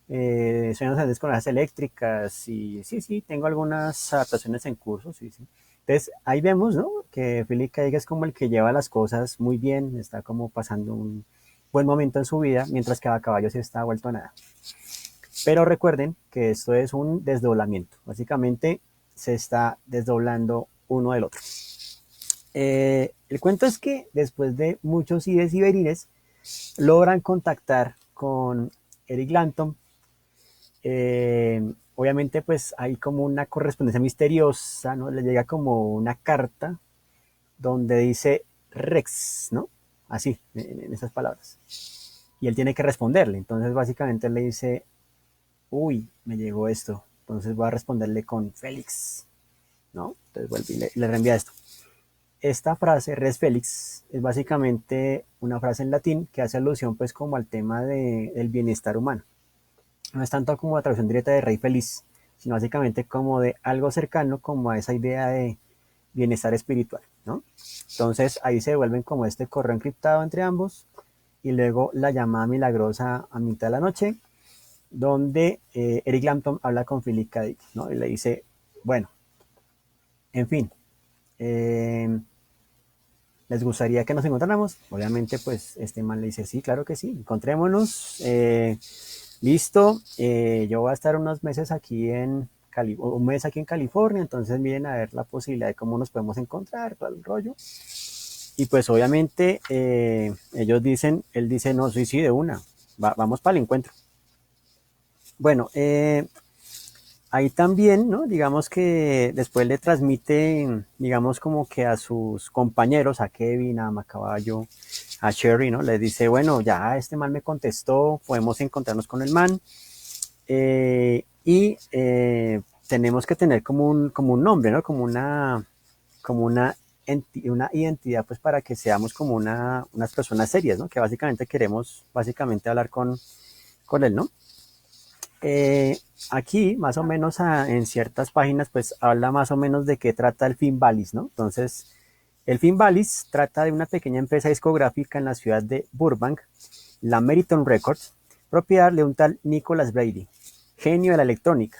Sueños Andes con las eléctricas y sí, sí, tengo algunas adaptaciones en curso, sí, sí. Entonces ahí vemos, ¿no? Que Philip K. Dick es como el que lleva las cosas muy bien, está como pasando un buen momento en su vida, mientras que a caballo se está vuelto a nada. Pero recuerden que esto es un desdoblamiento, básicamente se está desdoblando uno del otro. El cuento es que después de muchos ires y venires, logran contactar con Eric Lanton. Obviamente pues hay como una correspondencia misteriosa, ¿no? Le llega como una carta donde dice Rex, ¿no? Así, en esas palabras. Y él tiene que responderle. Entonces básicamente él le dice, uy, me llegó esto. Entonces voy a responderle con Félix, ¿no? Entonces vuelve y le reenvía esto. Esta frase, res felix, es básicamente una frase en latín que hace alusión pues como al tema del bienestar humano. No es tanto como la traducción directa de rey feliz, sino básicamente como de algo cercano como a esa idea bienestar espiritual, ¿no? Entonces ahí se devuelven como este correo encriptado entre ambos y luego la llamada milagrosa a mitad de la noche, donde Eric Clapton habla con Philip K. Dick, ¿no? Y le dice, bueno, en fin, eh, ¿les gustaría que nos encontráramos? Obviamente, pues este man le dice, sí, claro que sí, encontrémonos, listo, yo voy a estar unos meses aquí en un mes aquí en California, entonces miren a ver la posibilidad de cómo nos podemos encontrar, todo el rollo. Y pues obviamente ellos dicen, él dice, no, sí, sí, de una, vamos para el encuentro. Bueno, ahí también, ¿no? Digamos que después le transmite, digamos como que a sus compañeros, a Kevin, a Macaballo, a Sherry, ¿no? Les dice, bueno, ya este man me contestó, podemos encontrarnos con el man y tenemos que tener como un nombre, ¿no? Como una identidad, pues para que seamos como unas personas serias, ¿no? Que básicamente queremos, básicamente hablar con él, ¿no? Eh, Aquí, más o menos en ciertas páginas, pues habla más o menos de qué trata el Film Valis, ¿no? Entonces, el Film Valis trata de una pequeña empresa discográfica en la ciudad de Burbank, la Meriton Records, propiedad de un tal Nicholas Brady, genio de la electrónica.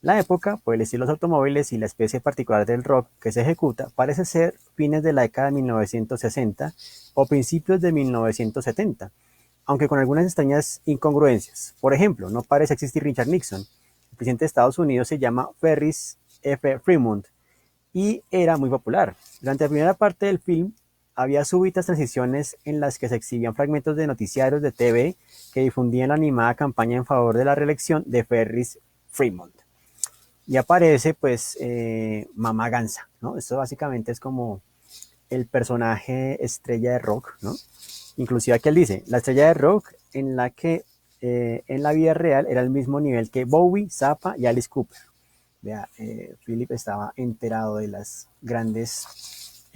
La época, por el estilo de los automóviles y la especie particular del rock que se ejecuta, parece ser fines de la década de 1960 o principios de 1970, aunque con algunas extrañas incongruencias. Por ejemplo, no parece existir Richard Nixon. El presidente de Estados Unidos se llama Ferris F. Fremont y era muy popular. Durante la primera parte del film había súbitas transiciones en las que se exhibían fragmentos de noticiarios de TV que difundían la animada campaña en favor de la reelección de Ferris Fremont. Y aparece pues Mama Gansa, ¿no? Esto básicamente es como el personaje estrella de rock, ¿no? Inclusive aquí él dice, la estrella de rock en la que en la vida real era el mismo nivel que Bowie, Zappa y Alice Cooper. Vea, Philip estaba enterado de las grandes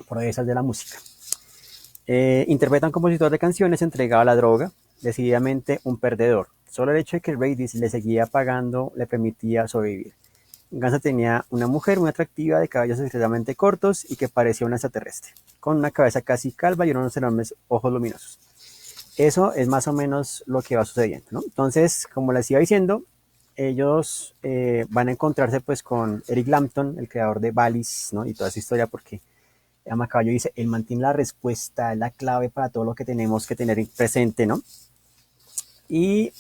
proezas de la música. Interpreta a un compositor de canciones entregado a la droga, decididamente un perdedor. Solo el hecho de que Brady le seguía pagando le permitía sobrevivir. Gansa tenía una mujer muy atractiva de cabellos extremadamente cortos y que parecía una extraterrestre, con una cabeza casi calva y unos enormes ojos luminosos. Eso es más o menos lo que va sucediendo, ¿no? Entonces, como les iba diciendo, ellos van a encontrarse pues con Eric Clapton, el creador de Valis, ¿no? Y toda esa historia porque Amacaballo dice, él mantiene la respuesta, la clave para todo lo que tenemos que tener presente, ¿no? Y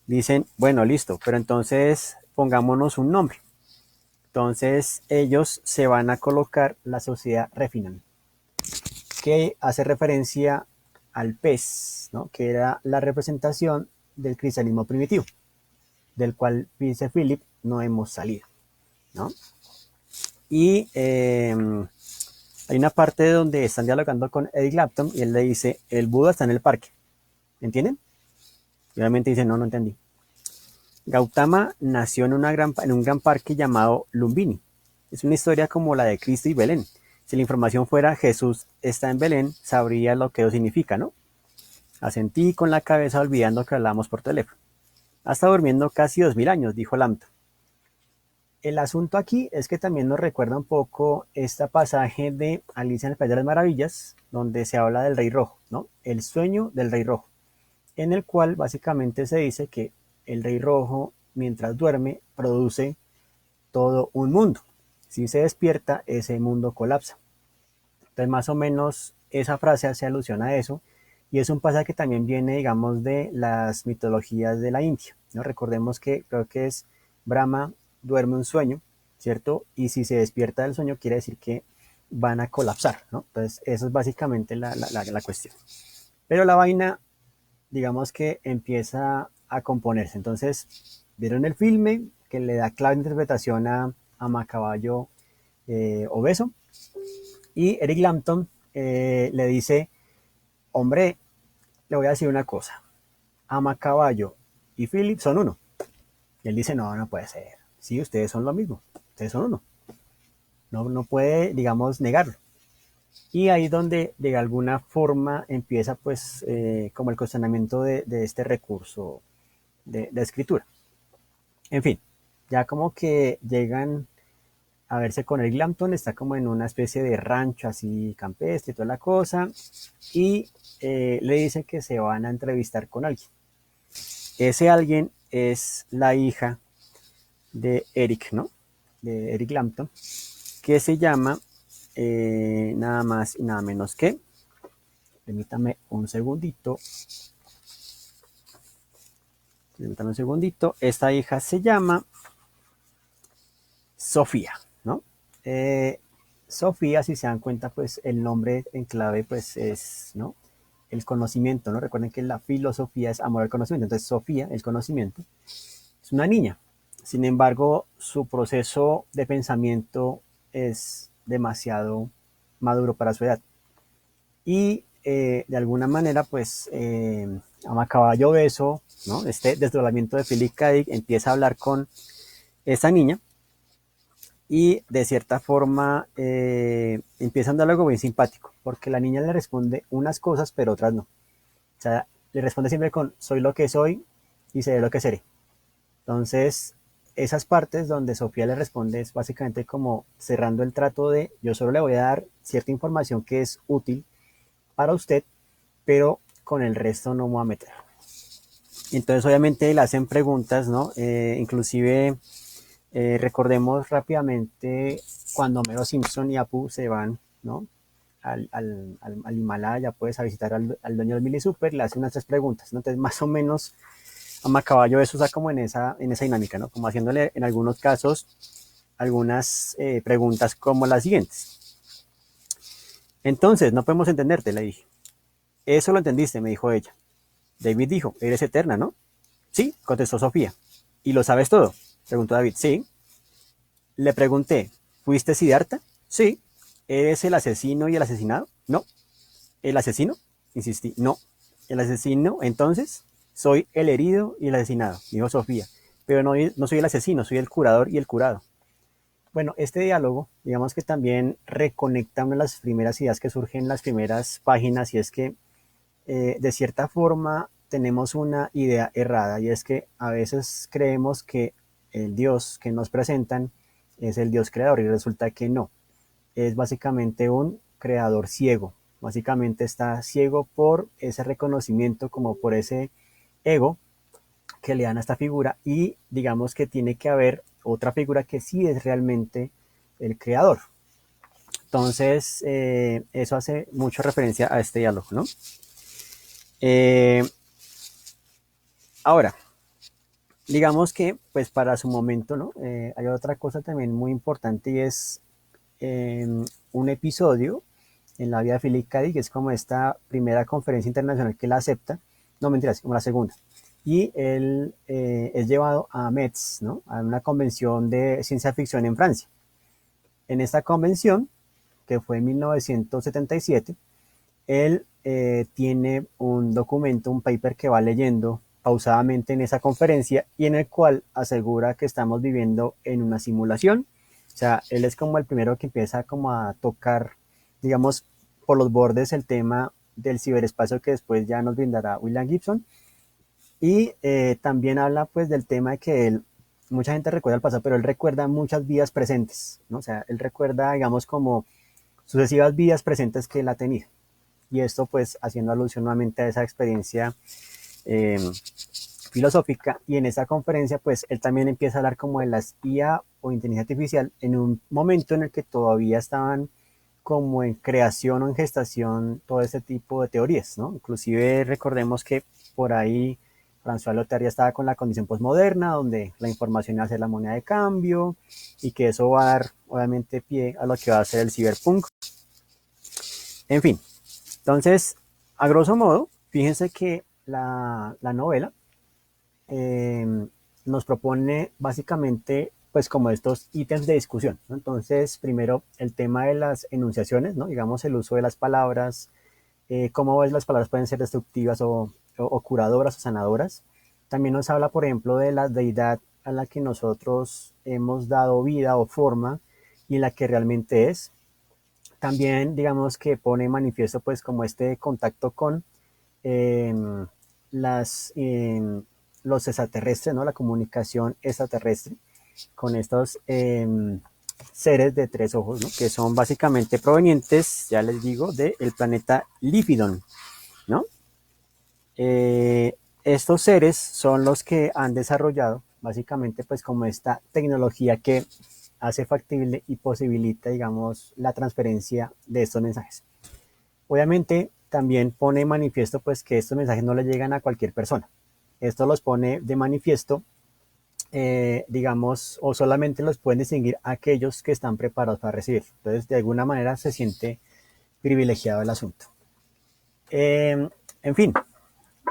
dicen, bueno, listo, pero entonces pongámonos un nombre. Entonces ellos se van a colocar la sociedad Refinan, que hace referencia al pez, ¿no? Que era la representación del cristianismo primitivo, del cual dice Philip, no hemos salido, ¿no? Y hay una parte donde están dialogando con Eric Clapton y él le dice, el Buda está en el parque, ¿entienden? Y obviamente dice, no, no entendí. Gautama nació en un gran parque llamado Lumbini. Es una historia como la de Cristo y Belén. Si la información fuera Jesús está en Belén, sabría lo que eso significa, ¿no? Asentí con la cabeza olvidando que hablamos por teléfono. Ha estado durmiendo casi 2000 años, dijo Lambda. El asunto aquí es que también nos recuerda un poco este pasaje de Alicia en el País de las Maravillas, donde se habla del Rey Rojo, ¿no? El sueño del Rey Rojo, en el cual básicamente se dice que el Rey Rojo, mientras duerme, produce todo un mundo. Si se despierta, ese mundo colapsa. Entonces, más o menos, esa frase hace alusión a eso, y es un pasaje que también viene, digamos, de las mitologías de la India, ¿no? Recordemos que creo que es Brahma duerme un sueño, ¿cierto? Y si se despierta del sueño, quiere decir que van a colapsar, ¿no? Entonces, eso es básicamente la cuestión. Pero la vaina, digamos que empieza a componerse. Entonces, vieron el filme que le da clave de interpretación a Macaballo obeso, y Eric Clapton le dice, hombre, le voy a decir una cosa, Amacaballo y Philip son uno. Y él dice, no, no puede ser. Sí, ustedes son lo mismo, ustedes son uno. No, no puede, digamos, negarlo. Y ahí es donde de alguna forma empieza pues como el cuestionamiento de este recurso de escritura. En fin, ya como que llegan a verse con Eric Clapton, está como en una especie de rancho así campestre y toda la cosa, y le dicen que se van a entrevistar con alguien. Ese alguien es la hija de Eric, ¿no? De Eric Clapton, que se llama nada más y nada menos que, permítame un segundito, esta hija se llama Sofía, ¿no? Eh, Sofía, si se dan cuenta, pues el nombre en clave pues es, ¿no? El conocimiento, ¿no? Recuerden que la filosofía es amor al conocimiento, entonces Sofía, el conocimiento, es una niña. Sin embargo, su proceso de pensamiento es demasiado maduro para su edad. Y de alguna manera, pues, a caballo de eso, ¿no? Este desdoblamiento de Philip K. Dick empieza a hablar con esa niña y de cierta forma empieza un diálogo muy simpático, porque la niña le responde unas cosas, pero otras no. O sea, le responde siempre con soy lo que soy y seré lo que seré. Entonces, esas partes donde Sofía le responde es básicamente como cerrando el trato de yo solo le voy a dar cierta información que es útil para usted, pero con el resto no me voy a meter. Entonces, obviamente le hacen preguntas, ¿no? Inclusive, recordemos rápidamente cuando Homero Simpson y Apu se van, ¿no? Al Himalaya, pues, a visitar al dueño del Mini Super, le hacen unas tres preguntas, ¿no? Entonces, más o menos, a Macaballo eso está como en esa dinámica, ¿no? Como haciéndole en algunos casos algunas preguntas como las siguientes. Entonces, no podemos entenderte, le dije. Eso lo entendiste, me dijo ella. David dijo, eres eterna, ¿no? Sí, contestó Sofía. ¿Y lo sabes todo? Preguntó David. Sí. Le pregunté, ¿fuiste Siddhartha? Sí. ¿Eres el asesino y el asesinado? No. ¿El asesino? Insistí. No. ¿El asesino? Entonces, soy el herido y el asesinado, dijo Sofía. Pero no, no soy el asesino, soy el curador y el curado. Bueno, este diálogo, digamos que también reconecta una de las primeras ideas que surgen en las primeras páginas, y es que de cierta forma tenemos una idea errada, y es que a veces creemos que el Dios que nos presentan es el Dios creador, y resulta que no, es básicamente un creador ciego, básicamente está ciego por ese reconocimiento, como por ese ego que le dan a esta figura, y digamos que tiene que haber otra figura que sí es realmente el creador. Entonces, eso hace mucha referencia a este diálogo, ¿no? Eh, Ahora, digamos que, pues para su momento, ¿no? Hay otra cosa también muy importante, y es eh, un episodio en la vida de Philip K. Dick, que es como esta primera conferencia internacional que él acepta, no mentiras, como la segunda, y él es llevado a Metz, ¿no? A una convención de ciencia ficción en Francia. En esta convención, que fue en 1977, él tiene un documento, un paper que va leyendo pausadamente en esa conferencia, y en el cual asegura que estamos viviendo en una simulación. O sea, él es como el primero que empieza como a tocar, digamos, por los bordes el tema del ciberespacio, que después ya nos brindará William Gibson. Y también habla pues del tema de que él, mucha gente recuerda el pasado, pero él recuerda muchas vidas presentes, ¿no? O sea, él recuerda, digamos, como sucesivas vidas presentes que él ha tenido. Y esto pues haciendo alusión nuevamente a esa experiencia eh, filosófica. Y en esa conferencia pues él también empieza a hablar como de las IA o inteligencia artificial en un momento en el que todavía estaban como en creación o en gestación todo este tipo de teorías, ¿no? Inclusive recordemos que por ahí François Lothair ya estaba con la condición postmoderna, donde la información iba a ser la moneda de cambio, y que eso va a dar obviamente pie a lo que va a ser el cyberpunk. En fin, entonces, a grosso modo, fíjense que la novela eh, nos propone básicamente pues como estos ítems de discusión, ¿no? Entonces, primero el tema de las enunciaciones, ¿no? Digamos el uso de las palabras, cómo ves las palabras pueden ser destructivas o curadoras o sanadoras. También nos habla, por ejemplo, de la deidad a la que nosotros hemos dado vida o forma, y la que realmente es. También digamos que pone en manifiesto pues como este contacto con eh, las, los extraterrestres, ¿no? La comunicación extraterrestre con estos seres de tres ojos, ¿no? Que son básicamente provenientes, ya les digo, del planeta Lipidon, ¿no? Estos seres son los que han desarrollado básicamente pues como esta tecnología que hace factible y posibilita, digamos, la transferencia de estos mensajes. Obviamente también pone de manifiesto pues que estos mensajes no le llegan a cualquier persona. Esto los pone de manifiesto, digamos, o solamente los pueden distinguir aquellos que están preparados para recibir. Entonces, de alguna manera se siente privilegiado el asunto. En fin,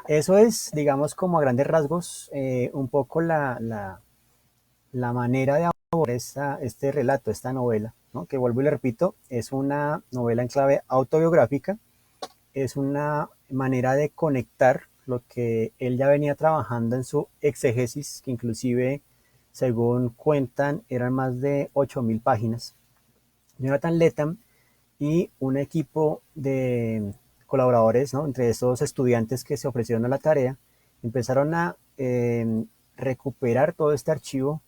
eso es, digamos, como a grandes rasgos, un poco la manera de abordar este relato, esta novela, ¿no? Que vuelvo y le repito, es una novela en clave autobiográfica, es una manera de conectar lo que él ya venía trabajando en su exégesis, que inclusive, según cuentan, eran más de 8.000 páginas. Jonathan Lethem y un equipo de colaboradores, ¿no? Entre esos estudiantes que se ofrecieron a la tarea, empezaron a recuperar todo este archivo,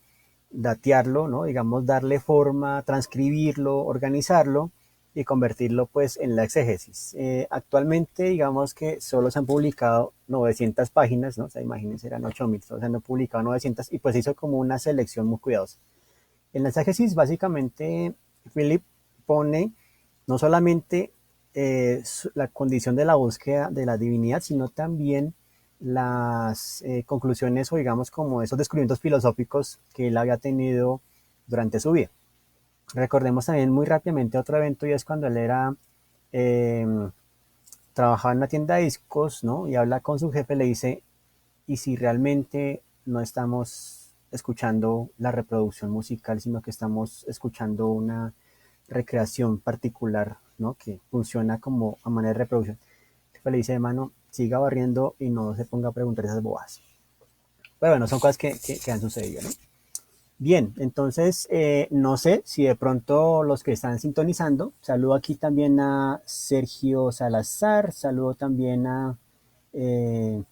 datearlo, ¿no? Digamos, darle forma, transcribirlo, organizarlo y convertirlo pues en la exégesis. Actualmente digamos que solo se han publicado 900 páginas, ¿no? O sea, imagínense, eran 8.000, solo se han publicado 900 y pues hizo como una selección muy cuidadosa. En la exégesis básicamente Philip pone no solamente la condición de la búsqueda de la divinidad, sino también las conclusiones o digamos como esos descubrimientos filosóficos que él había tenido durante su vida. Recordemos también muy rápidamente otro evento y es cuando él era eh, trabajaba en una tienda de discos, ¿no? Y habla con su jefe, le dice, ¿y si realmente no estamos escuchando la reproducción musical, sino que estamos escuchando una recreación particular, ¿no? Que funciona como a manera de reproducción? El jefe le dice, hermano, siga barriendo y no se ponga a preguntar esas bobadas. Pero bueno, son cosas que han sucedido, ¿no? Bien, entonces no sé si de pronto los que están sintonizando, saludo aquí también a Sergio Salazar, saludo también a eh,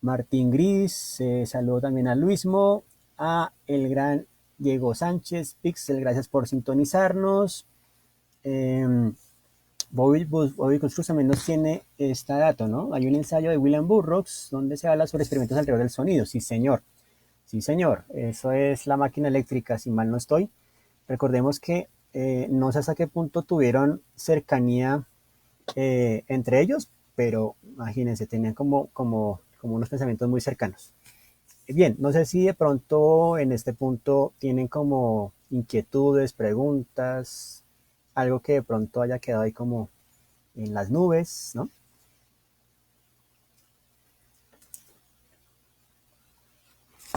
Martín Gris, saludo también a Luismo, a el gran Diego Sánchez, Pixel, gracias por sintonizarnos. Eh, Bobby Construx también nos tiene esta dato, ¿no? Hay un ensayo de William Burroughs donde se habla sobre experimentos alrededor del sonido, sí señor. Sí, señor, eso es la máquina eléctrica, si mal no estoy. Recordemos que no sé hasta qué punto tuvieron cercanía entre ellos, pero imagínense, tenían como unos pensamientos muy cercanos. Bien, no sé si de pronto en este punto tienen como inquietudes, preguntas, algo que de pronto haya quedado ahí como en las nubes, ¿no?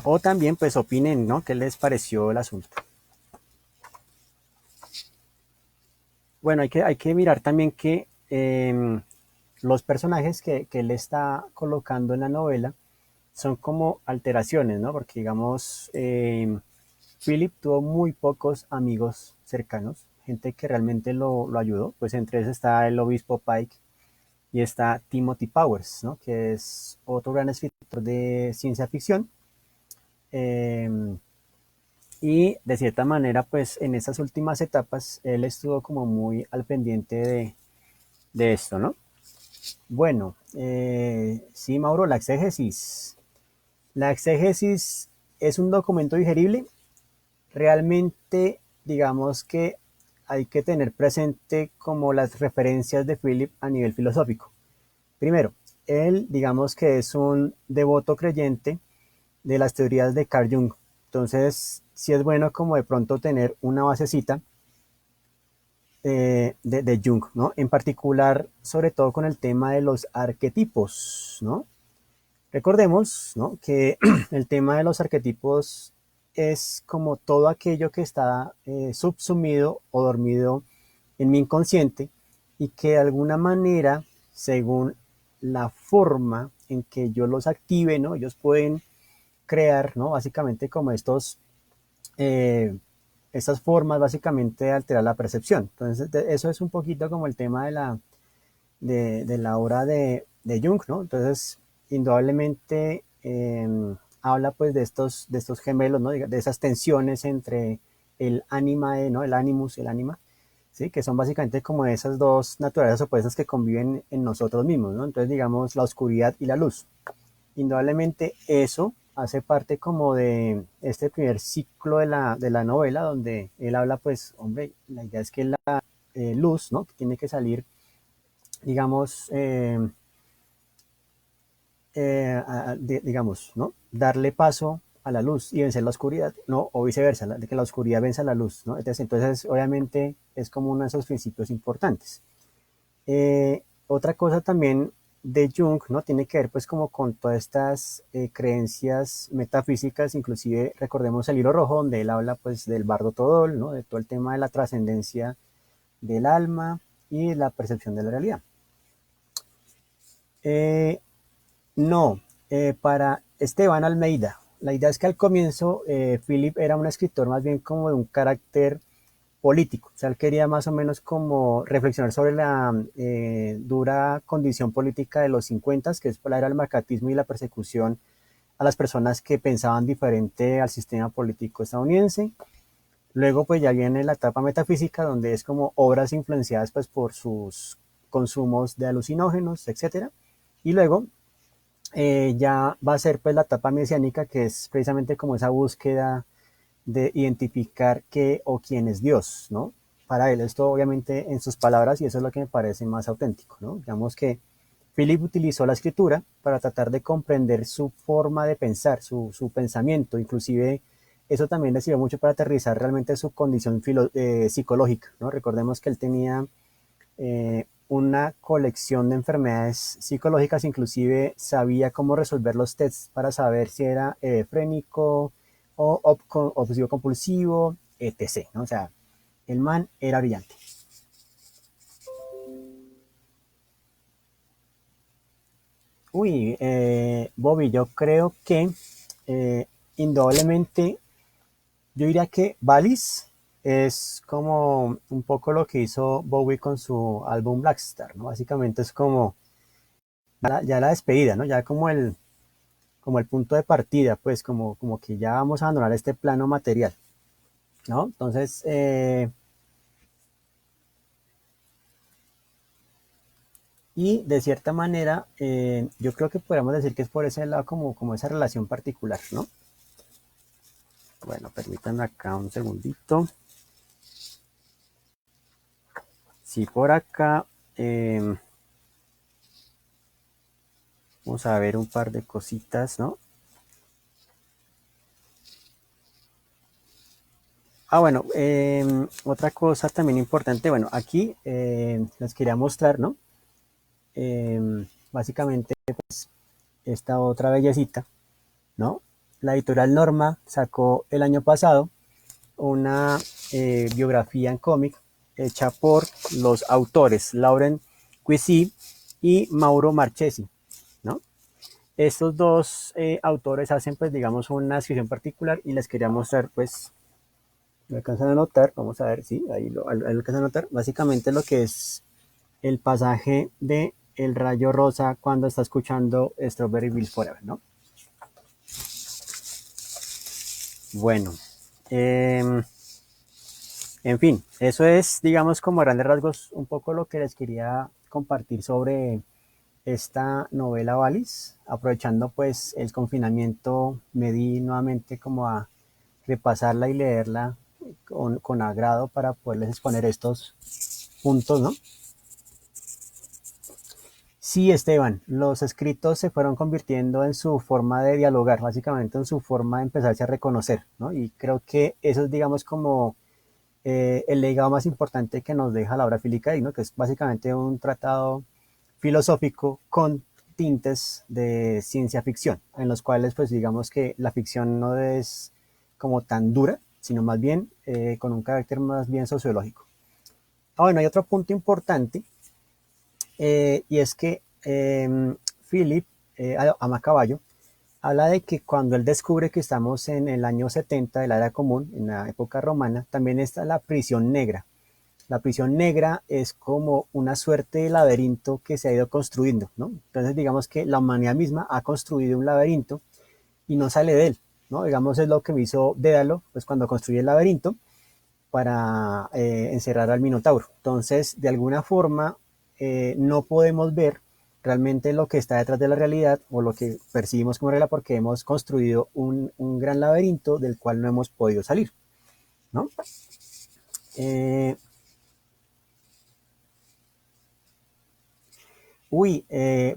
O también pues opinen, ¿no? ¿Qué les pareció el asunto? Bueno, hay que mirar también que los personajes que él está colocando en la novela son como alteraciones, ¿no? Porque digamos, Philip tuvo muy pocos amigos cercanos, gente que realmente lo ayudó, pues entre ellos está el obispo Pike y está Timothy Powers, ¿no? Que es otro gran escritor de ciencia ficción. Eh, y de cierta manera, pues en estas últimas etapas, él estuvo como muy al pendiente de esto, ¿no? Bueno, sí, Mauro, la exégesis. La exégesis es un documento digerible. Realmente, digamos que hay que tener presente como las referencias de Philip a nivel filosófico. Primero, él, digamos que es un devoto creyente de las teorías de Carl Jung. Entonces, sí es bueno como de pronto tener una basecita de Jung, ¿no? En particular, sobre todo con el tema de los arquetipos, ¿no? Recordemos, ¿no? Que el tema de los arquetipos es como todo aquello que está subsumido o dormido en mi inconsciente y que de alguna manera, según la forma en que yo los active, ¿no? Ellos pueden crear, ¿no? Básicamente como eh, estas formas básicamente de alterar la percepción. Entonces, eso es un poquito como el tema de la obra de Jung, ¿no? Entonces, indudablemente habla pues de estos gemelos, ¿no? De esas tensiones entre el ánima, ¿no? El animus, el ánima, ¿sí? Que son básicamente como esas dos naturalezas opuestas que conviven en nosotros mismos, ¿no? Entonces, digamos, la oscuridad y la luz. Indudablemente eso hace parte como de este primer ciclo de la novela, donde él habla, pues, hombre, la idea es que la luz, ¿no? Tiene que salir, digamos, digamos, ¿no? Darle paso a la luz y vencer la oscuridad, ¿no? O viceversa, de que la oscuridad vence a la luz, ¿no? Entonces, obviamente, es como uno de esos principios importantes. Otra cosa también de Jung, ¿no? Tiene que ver pues como con todas estas creencias metafísicas, inclusive recordemos el hilo rojo donde él habla pues del bardo todol, ¿no? De todo el tema de la trascendencia del alma y la percepción de la realidad. Eh, no, para Esteban Almeida, la idea es que al comienzo Philip era un escritor más bien como de un carácter político. O sea, él quería más o menos como reflexionar sobre la dura condición política de los 50, que es la era del marcatismo y la persecución a las personas que pensaban diferente al sistema político estadounidense. Luego, pues ya viene la etapa metafísica, donde es como obras influenciadas pues por sus consumos de alucinógenos, etcétera. Y luego ya va a ser pues la etapa mesiánica, que es precisamente como esa búsqueda de identificar qué o quién es Dios, ¿no? Para él, esto obviamente en sus palabras, y eso es lo que me parece más auténtico, ¿no? Digamos que Philip utilizó la escritura para tratar de comprender su forma de pensar, su pensamiento, inclusive eso también le sirvió mucho para aterrizar realmente su condición psicológica, ¿no? Recordemos que él tenía una colección de enfermedades psicológicas, inclusive sabía cómo resolver los tests para saber si era frénico o obsesivo compulsivo, etc., ¿no? O sea, el man era brillante. Uy, Bobby, yo creo que eh, indudablemente, yo diría que Valis es como un poco lo que hizo Bowie con su álbum Blackstar, ¿no? Básicamente es como ya la despedida, ¿no? Ya como el punto de partida, pues como que ya vamos a abandonar este plano material, ¿no? Entonces, y de cierta manera, yo creo que podríamos decir que es por ese lado como esa relación particular, ¿no? Bueno, permítanme acá un segundito. Sí, por acá, vamos a ver un par de cositas, ¿no? Ah, bueno, otra cosa también importante, bueno, aquí les quería mostrar, ¿no? Básicamente esta otra bellecita, ¿no? La editorial Norma sacó el año pasado una biografía en cómic hecha por los autores Lauren Cuisy y Mauro Marchesi, ¿no? Estos dos autores hacen, pues, digamos, una descripción particular y les quería mostrar, pues, lo alcanzan a notar, vamos a ver, sí, ahí lo alcanzan a notar, básicamente lo que es el pasaje de El Rayo Rosa cuando está escuchando Strawberry Fields Forever, ¿no? Bueno, eh, en fin, eso es, digamos, como a grandes rasgos, un poco lo que les quería compartir sobre esta novela Valis. Aprovechando pues el confinamiento, me di nuevamente como a repasarla y leerla con agrado para poderles exponer estos puntos, ¿no? Sí, Esteban, los escritos se fueron convirtiendo en su forma de dialogar, básicamente en su forma de empezarse a reconocer, ¿no? Y creo que eso es, digamos, como el legado más importante que nos deja la obra fílica, ¿no? Que es básicamente un tratado filosófico con tintes de ciencia ficción, en los cuales pues digamos que la ficción no es como tan dura, sino más bien con un carácter más bien sociológico. Ah, bueno, hay otro punto importante, y es que Philip Amacaballo habla de que cuando él descubre que estamos en el año 70 de la era común, en la época romana, también está la prisión negra. La prisión negra es como una suerte de laberinto que se ha ido construyendo, ¿no? Entonces, digamos que la humanidad misma ha construido un laberinto y no sale de él, ¿no? Digamos, es lo que me hizo Dédalo, pues cuando construye el laberinto, para encerrar al Minotauro. Entonces, de alguna forma, no podemos ver realmente lo que está detrás de la realidad o lo que percibimos como realidad porque hemos construido un gran laberinto del cual no hemos podido salir, ¿no? Eh,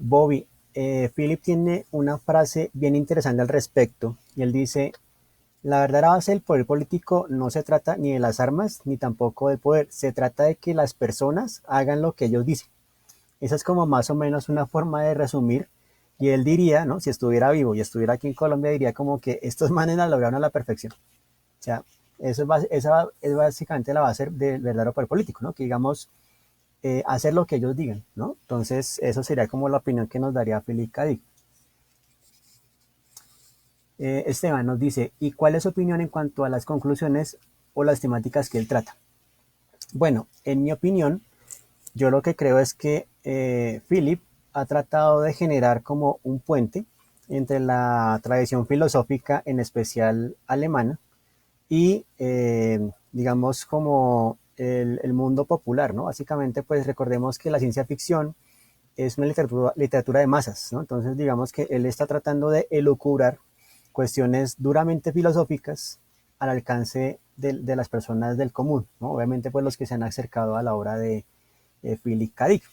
Bobby, Philip tiene una frase bien interesante al respecto y él dice, la verdadera base del poder político no se trata ni de las armas ni tampoco del poder, se trata de que las personas hagan lo que ellos dicen. Esa es como más o menos una forma de resumir. Y él diría, ¿no? Si estuviera vivo y estuviera aquí en Colombia, diría como que estos manes la lograron a la perfección. O sea, esa es básicamente la base del verdadero poder político, ¿no? Que digamos, hacer lo que ellos digan, ¿no? Entonces, eso sería como la opinión que nos daría Philip K. Dick. Esteban nos dice, ¿y cuál es su opinión en cuanto a las conclusiones o las temáticas que él trata? Bueno, en mi opinión, yo lo que creo es que Philip ha tratado de generar como un puente entre la tradición filosófica, en especial alemana, y digamos como el mundo popular, ¿no? Básicamente, pues recordemos que la ciencia ficción es una literatura de masas, ¿no? Entonces, digamos que él está tratando de elucubrar cuestiones duramente filosóficas al alcance de las personas del común, ¿no? Obviamente, pues los que se han acercado a la obra de Philip K. Dick,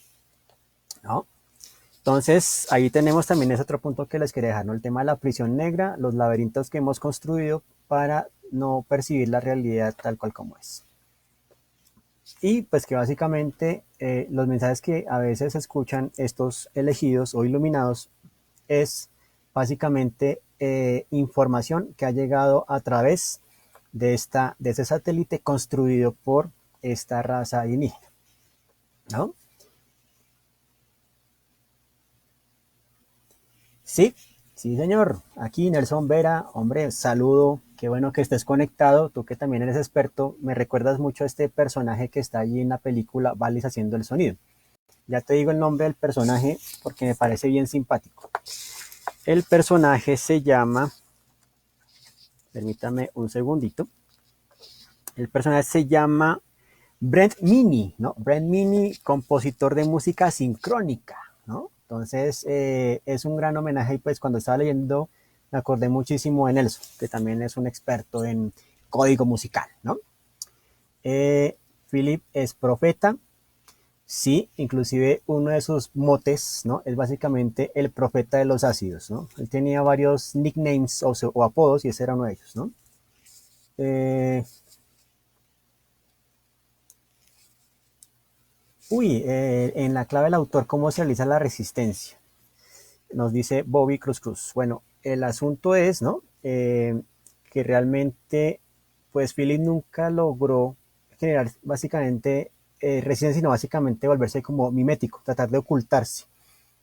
¿no? Entonces, ahí tenemos también ese otro punto que les quería dejar, ¿no? El tema de la prisión negra, los laberintos que hemos construido para no percibir la realidad tal cual como es. Y pues que básicamente los mensajes que a veces escuchan estos elegidos o iluminados es básicamente información que ha llegado a través de este satélite construido por esta raza alienígena, ¿no? Sí, sí, señor. Aquí Nelson Vera, hombre, saludo. Qué bueno que estés conectado. Tú que también eres experto, me recuerdas mucho a este personaje que está allí en la película Valis haciendo el sonido. Ya te digo el nombre del personaje porque me parece bien simpático. El personaje se llama, permítame un segundito. El personaje se llama Brent Mini, ¿no? Brent Mini, compositor de música sincrónica, ¿no? Entonces, es un gran homenaje y pues cuando estaba leyendo me acordé muchísimo de Nelson, que también es un experto en código musical, ¿no? Philip es profeta, sí, inclusive uno de sus motes, ¿no? Es básicamente el profeta de los ácidos, ¿no? Él tenía varios nicknames o apodos y ese era uno de ellos, ¿no? Eh, en la clave del autor, ¿cómo se realiza la resistencia? Nos dice Bobby Cruz Cruz. Bueno, el asunto es, ¿no? Que realmente, pues Philip nunca logró generar básicamente resistencia, sino básicamente volverse como mimético, tratar de ocultarse,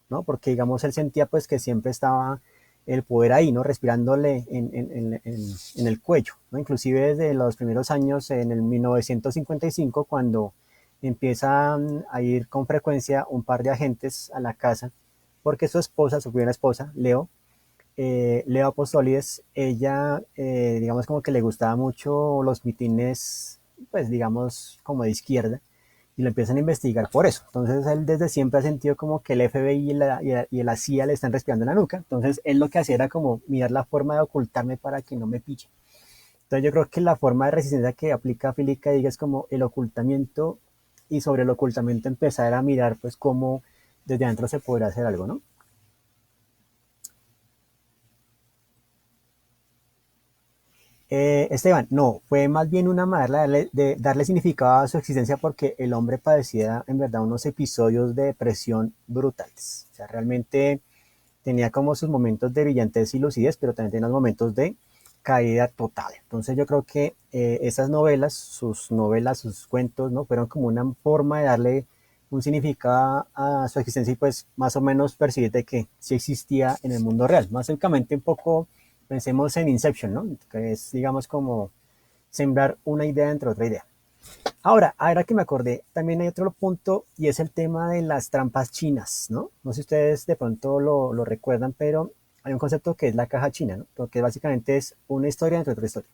¿no? Porque digamos, él sentía pues que siempre estaba el poder ahí, ¿no? Respirándole en el cuello, ¿no? Inclusive desde los primeros años, en el 1955, cuando empiezan a ir con frecuencia un par de agentes a la casa, porque su esposa, su primera esposa, Leo Apostolides, ella, digamos como que le gustaba mucho los mitines, pues digamos como de izquierda, y lo empiezan a investigar por eso. Entonces él desde siempre ha sentido como que el FBI y la CIA le están respirando en la nuca. Entonces él lo que hacía era como mirar la forma de ocultarme para que no me pille. Entonces yo creo que la forma de resistencia que aplica Philip K. Dick es como el ocultamiento y sobre el ocultamiento empezar a mirar pues cómo desde adentro se podrá hacer algo, ¿no? Esteban, no, fue más bien una manera de darle significado a su existencia porque el hombre padecía en verdad unos episodios de depresión brutales. O sea, realmente tenía como sus momentos de brillantez y lucidez, pero también tenía unos momentos de caída total. Entonces yo creo que esas novelas, sus cuentos, ¿no? Fueron como una forma de darle un significado a su existencia y pues más o menos percibir de que sí existía en el mundo real. Más básicamente un poco pensemos en Inception, ¿no? Que es digamos como sembrar una idea entre otra idea. Ahora que me acordé, también hay otro punto y es el tema de las trampas chinas, ¿no? No sé si ustedes de pronto lo recuerdan, pero hay un concepto que es la caja china, ¿no? Porque básicamente es una historia dentro de otra historia.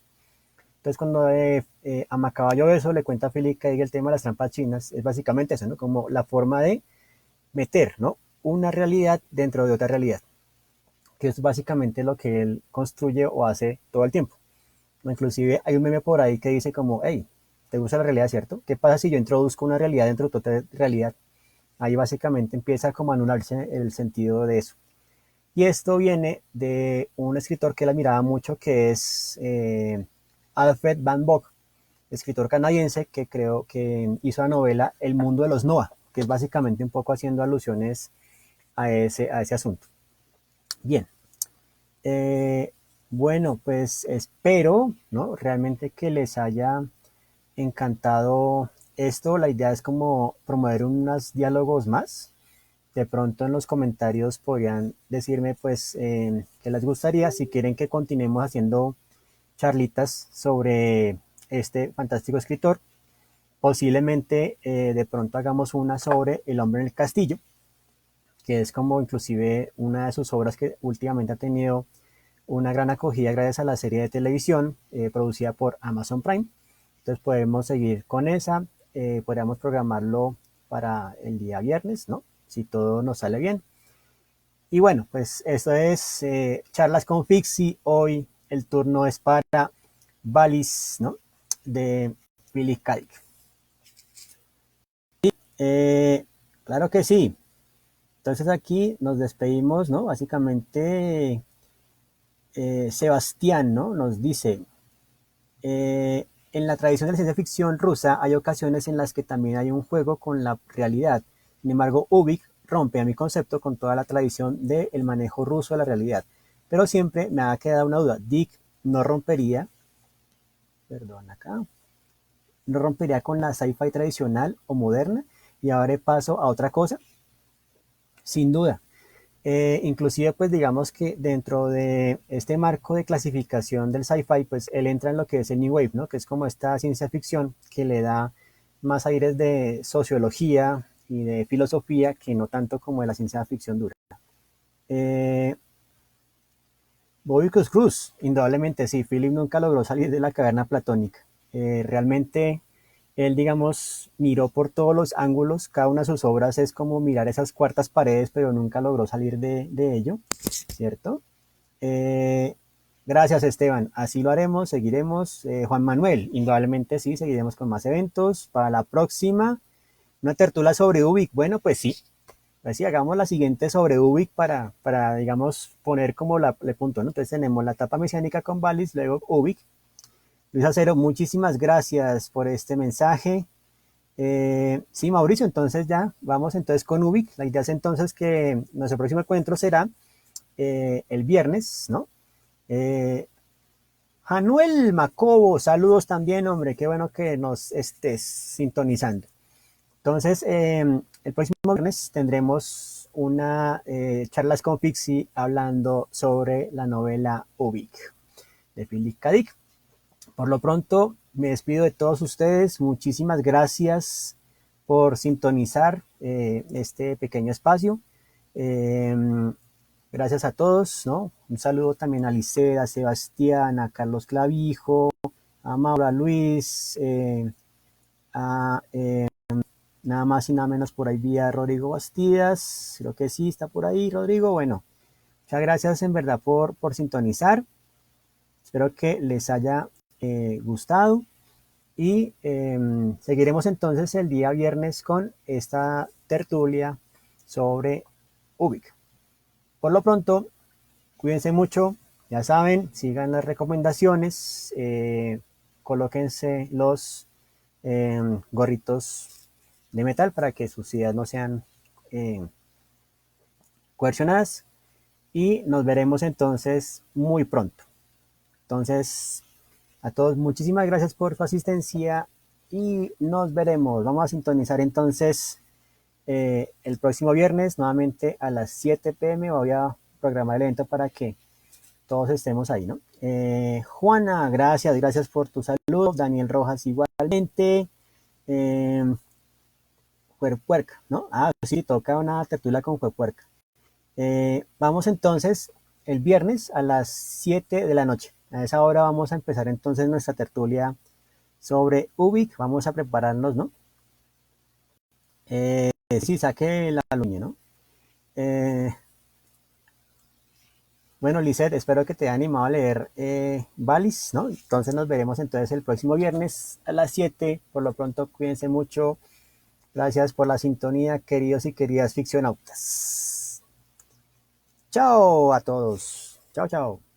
Entonces, cuando a Macaballo eso le cuenta a Philip K. Dick el tema de las trampas chinas, es básicamente eso, ¿no? Como la forma de meter, ¿no? Una realidad dentro de otra realidad, que es básicamente lo que él construye o hace todo el tiempo. ¿No? Inclusive hay un meme por ahí que dice como, hey, ¿te gusta la realidad, cierto? ¿Qué pasa si yo introduzco una realidad dentro de otra realidad? Ahí básicamente empieza como a anularse el sentido de eso. Y esto viene de un escritor que él admiraba mucho, que es Alfred Van Vogt, escritor canadiense que creo que hizo la novela El mundo de los Noah, que es básicamente un poco haciendo alusiones a ese asunto. Bien, eh, bueno, pues espero, ¿no? Realmente que les haya encantado esto. La idea es como promover unos diálogos más. De pronto en los comentarios podrían decirme pues qué les gustaría, si quieren que continuemos haciendo charlitas sobre este fantástico escritor. Posiblemente de pronto hagamos una sobre El hombre en el castillo, que es como inclusive una de sus obras que últimamente ha tenido una gran acogida gracias a la serie de televisión producida por Amazon Prime. Entonces podemos seguir con esa, podríamos programarlo para el día viernes, ¿no? Si todo nos sale bien. Y bueno, pues esto es Charlas con Fixi. Hoy el turno es para Valis, ¿no? De Philip K. Dick. Eh, claro que sí. Entonces aquí nos despedimos, ¿no? Básicamente Sebastián, ¿no? Nos dice, en la tradición de la ciencia ficción rusa hay ocasiones en las que también hay un juego con la realidad. Sin embargo, Ubik rompe a mi concepto con toda la tradición del manejo ruso de la realidad. Pero siempre me ha quedado una duda. Dick no rompería, perdón acá, no rompería con la sci-fi tradicional o moderna y abre paso a otra cosa. Sin duda. Inclusive, pues digamos que dentro de este marco de clasificación del sci-fi, pues él entra en lo que es el New Wave, ¿no? Que es como esta ciencia ficción que le da más aires de sociología y de filosofía que no tanto como de la ciencia ficción dura. Eh, Bobby Cruz, indudablemente sí, Philip nunca logró salir de la caverna platónica. Realmente él, digamos, miró por todos los ángulos, cada una de sus obras es como mirar esas cuartas paredes, pero nunca logró salir de ello, ¿cierto? Eh, gracias Esteban, así lo haremos, seguiremos. Juan Manuel, indudablemente sí, seguiremos con más eventos. Para la próxima, una tertulia sobre Ubik, bueno, pues sí, así hagamos la siguiente sobre Ubik para digamos, poner como le punto, ¿no? Entonces tenemos la etapa mesiánica con Valis, luego Ubik. Luis Acero, muchísimas gracias por este mensaje. Sí, Mauricio, entonces ya vamos entonces con Ubik. La idea es entonces que nuestro próximo encuentro será el viernes, ¿no? Eh, Januel Macobo, saludos también, hombre, qué bueno que nos estés sintonizando. Entonces, el próximo viernes tendremos una charlas con Pixie hablando sobre la novela Ubik de Philip K. Dick. Por lo pronto, me despido de todos ustedes. Muchísimas gracias por sintonizar este pequeño espacio. Eh, gracias a todos, ¿no? Un saludo también a Liceda, a Sebastián, a Carlos Clavijo, a Maura Luis, a nada más y nada menos por ahí vía Rodrigo Bastidas. Creo que sí, está por ahí, Rodrigo. Bueno, muchas gracias en verdad por sintonizar. Espero que les haya gustado. Y seguiremos entonces el día viernes con esta tertulia sobre Ubik. Por lo pronto, cuídense mucho, ya saben, sigan las recomendaciones, colóquense los gorritos de metal para que sus ideas no sean eh, coercionadas y nos veremos entonces muy pronto. Entonces, a todos, muchísimas gracias por su asistencia y nos veremos. Vamos a sintonizar entonces el próximo viernes, nuevamente a las 7 p.m. Voy a programar el evento para que todos estemos ahí, ¿no? Juana, gracias por tu saludo. Daniel Rojas, igualmente. Eh, Juerpuerca, ¿no? Ah, sí, toca una tertulia con Juerpuerca. Vamos entonces el viernes a las 7 de la noche. A esa hora vamos a empezar entonces nuestra tertulia sobre Ubik. Vamos a prepararnos, ¿no? Sí, saque la luña, ¿no? Eh, bueno, Lisette, espero que te haya animado a leer Valis, ¿no? Entonces nos veremos entonces el próximo viernes a las 7. Por lo pronto, cuídense mucho. Gracias por la sintonía, queridos y queridas ficcionautas. Chao a todos. Chao, chao.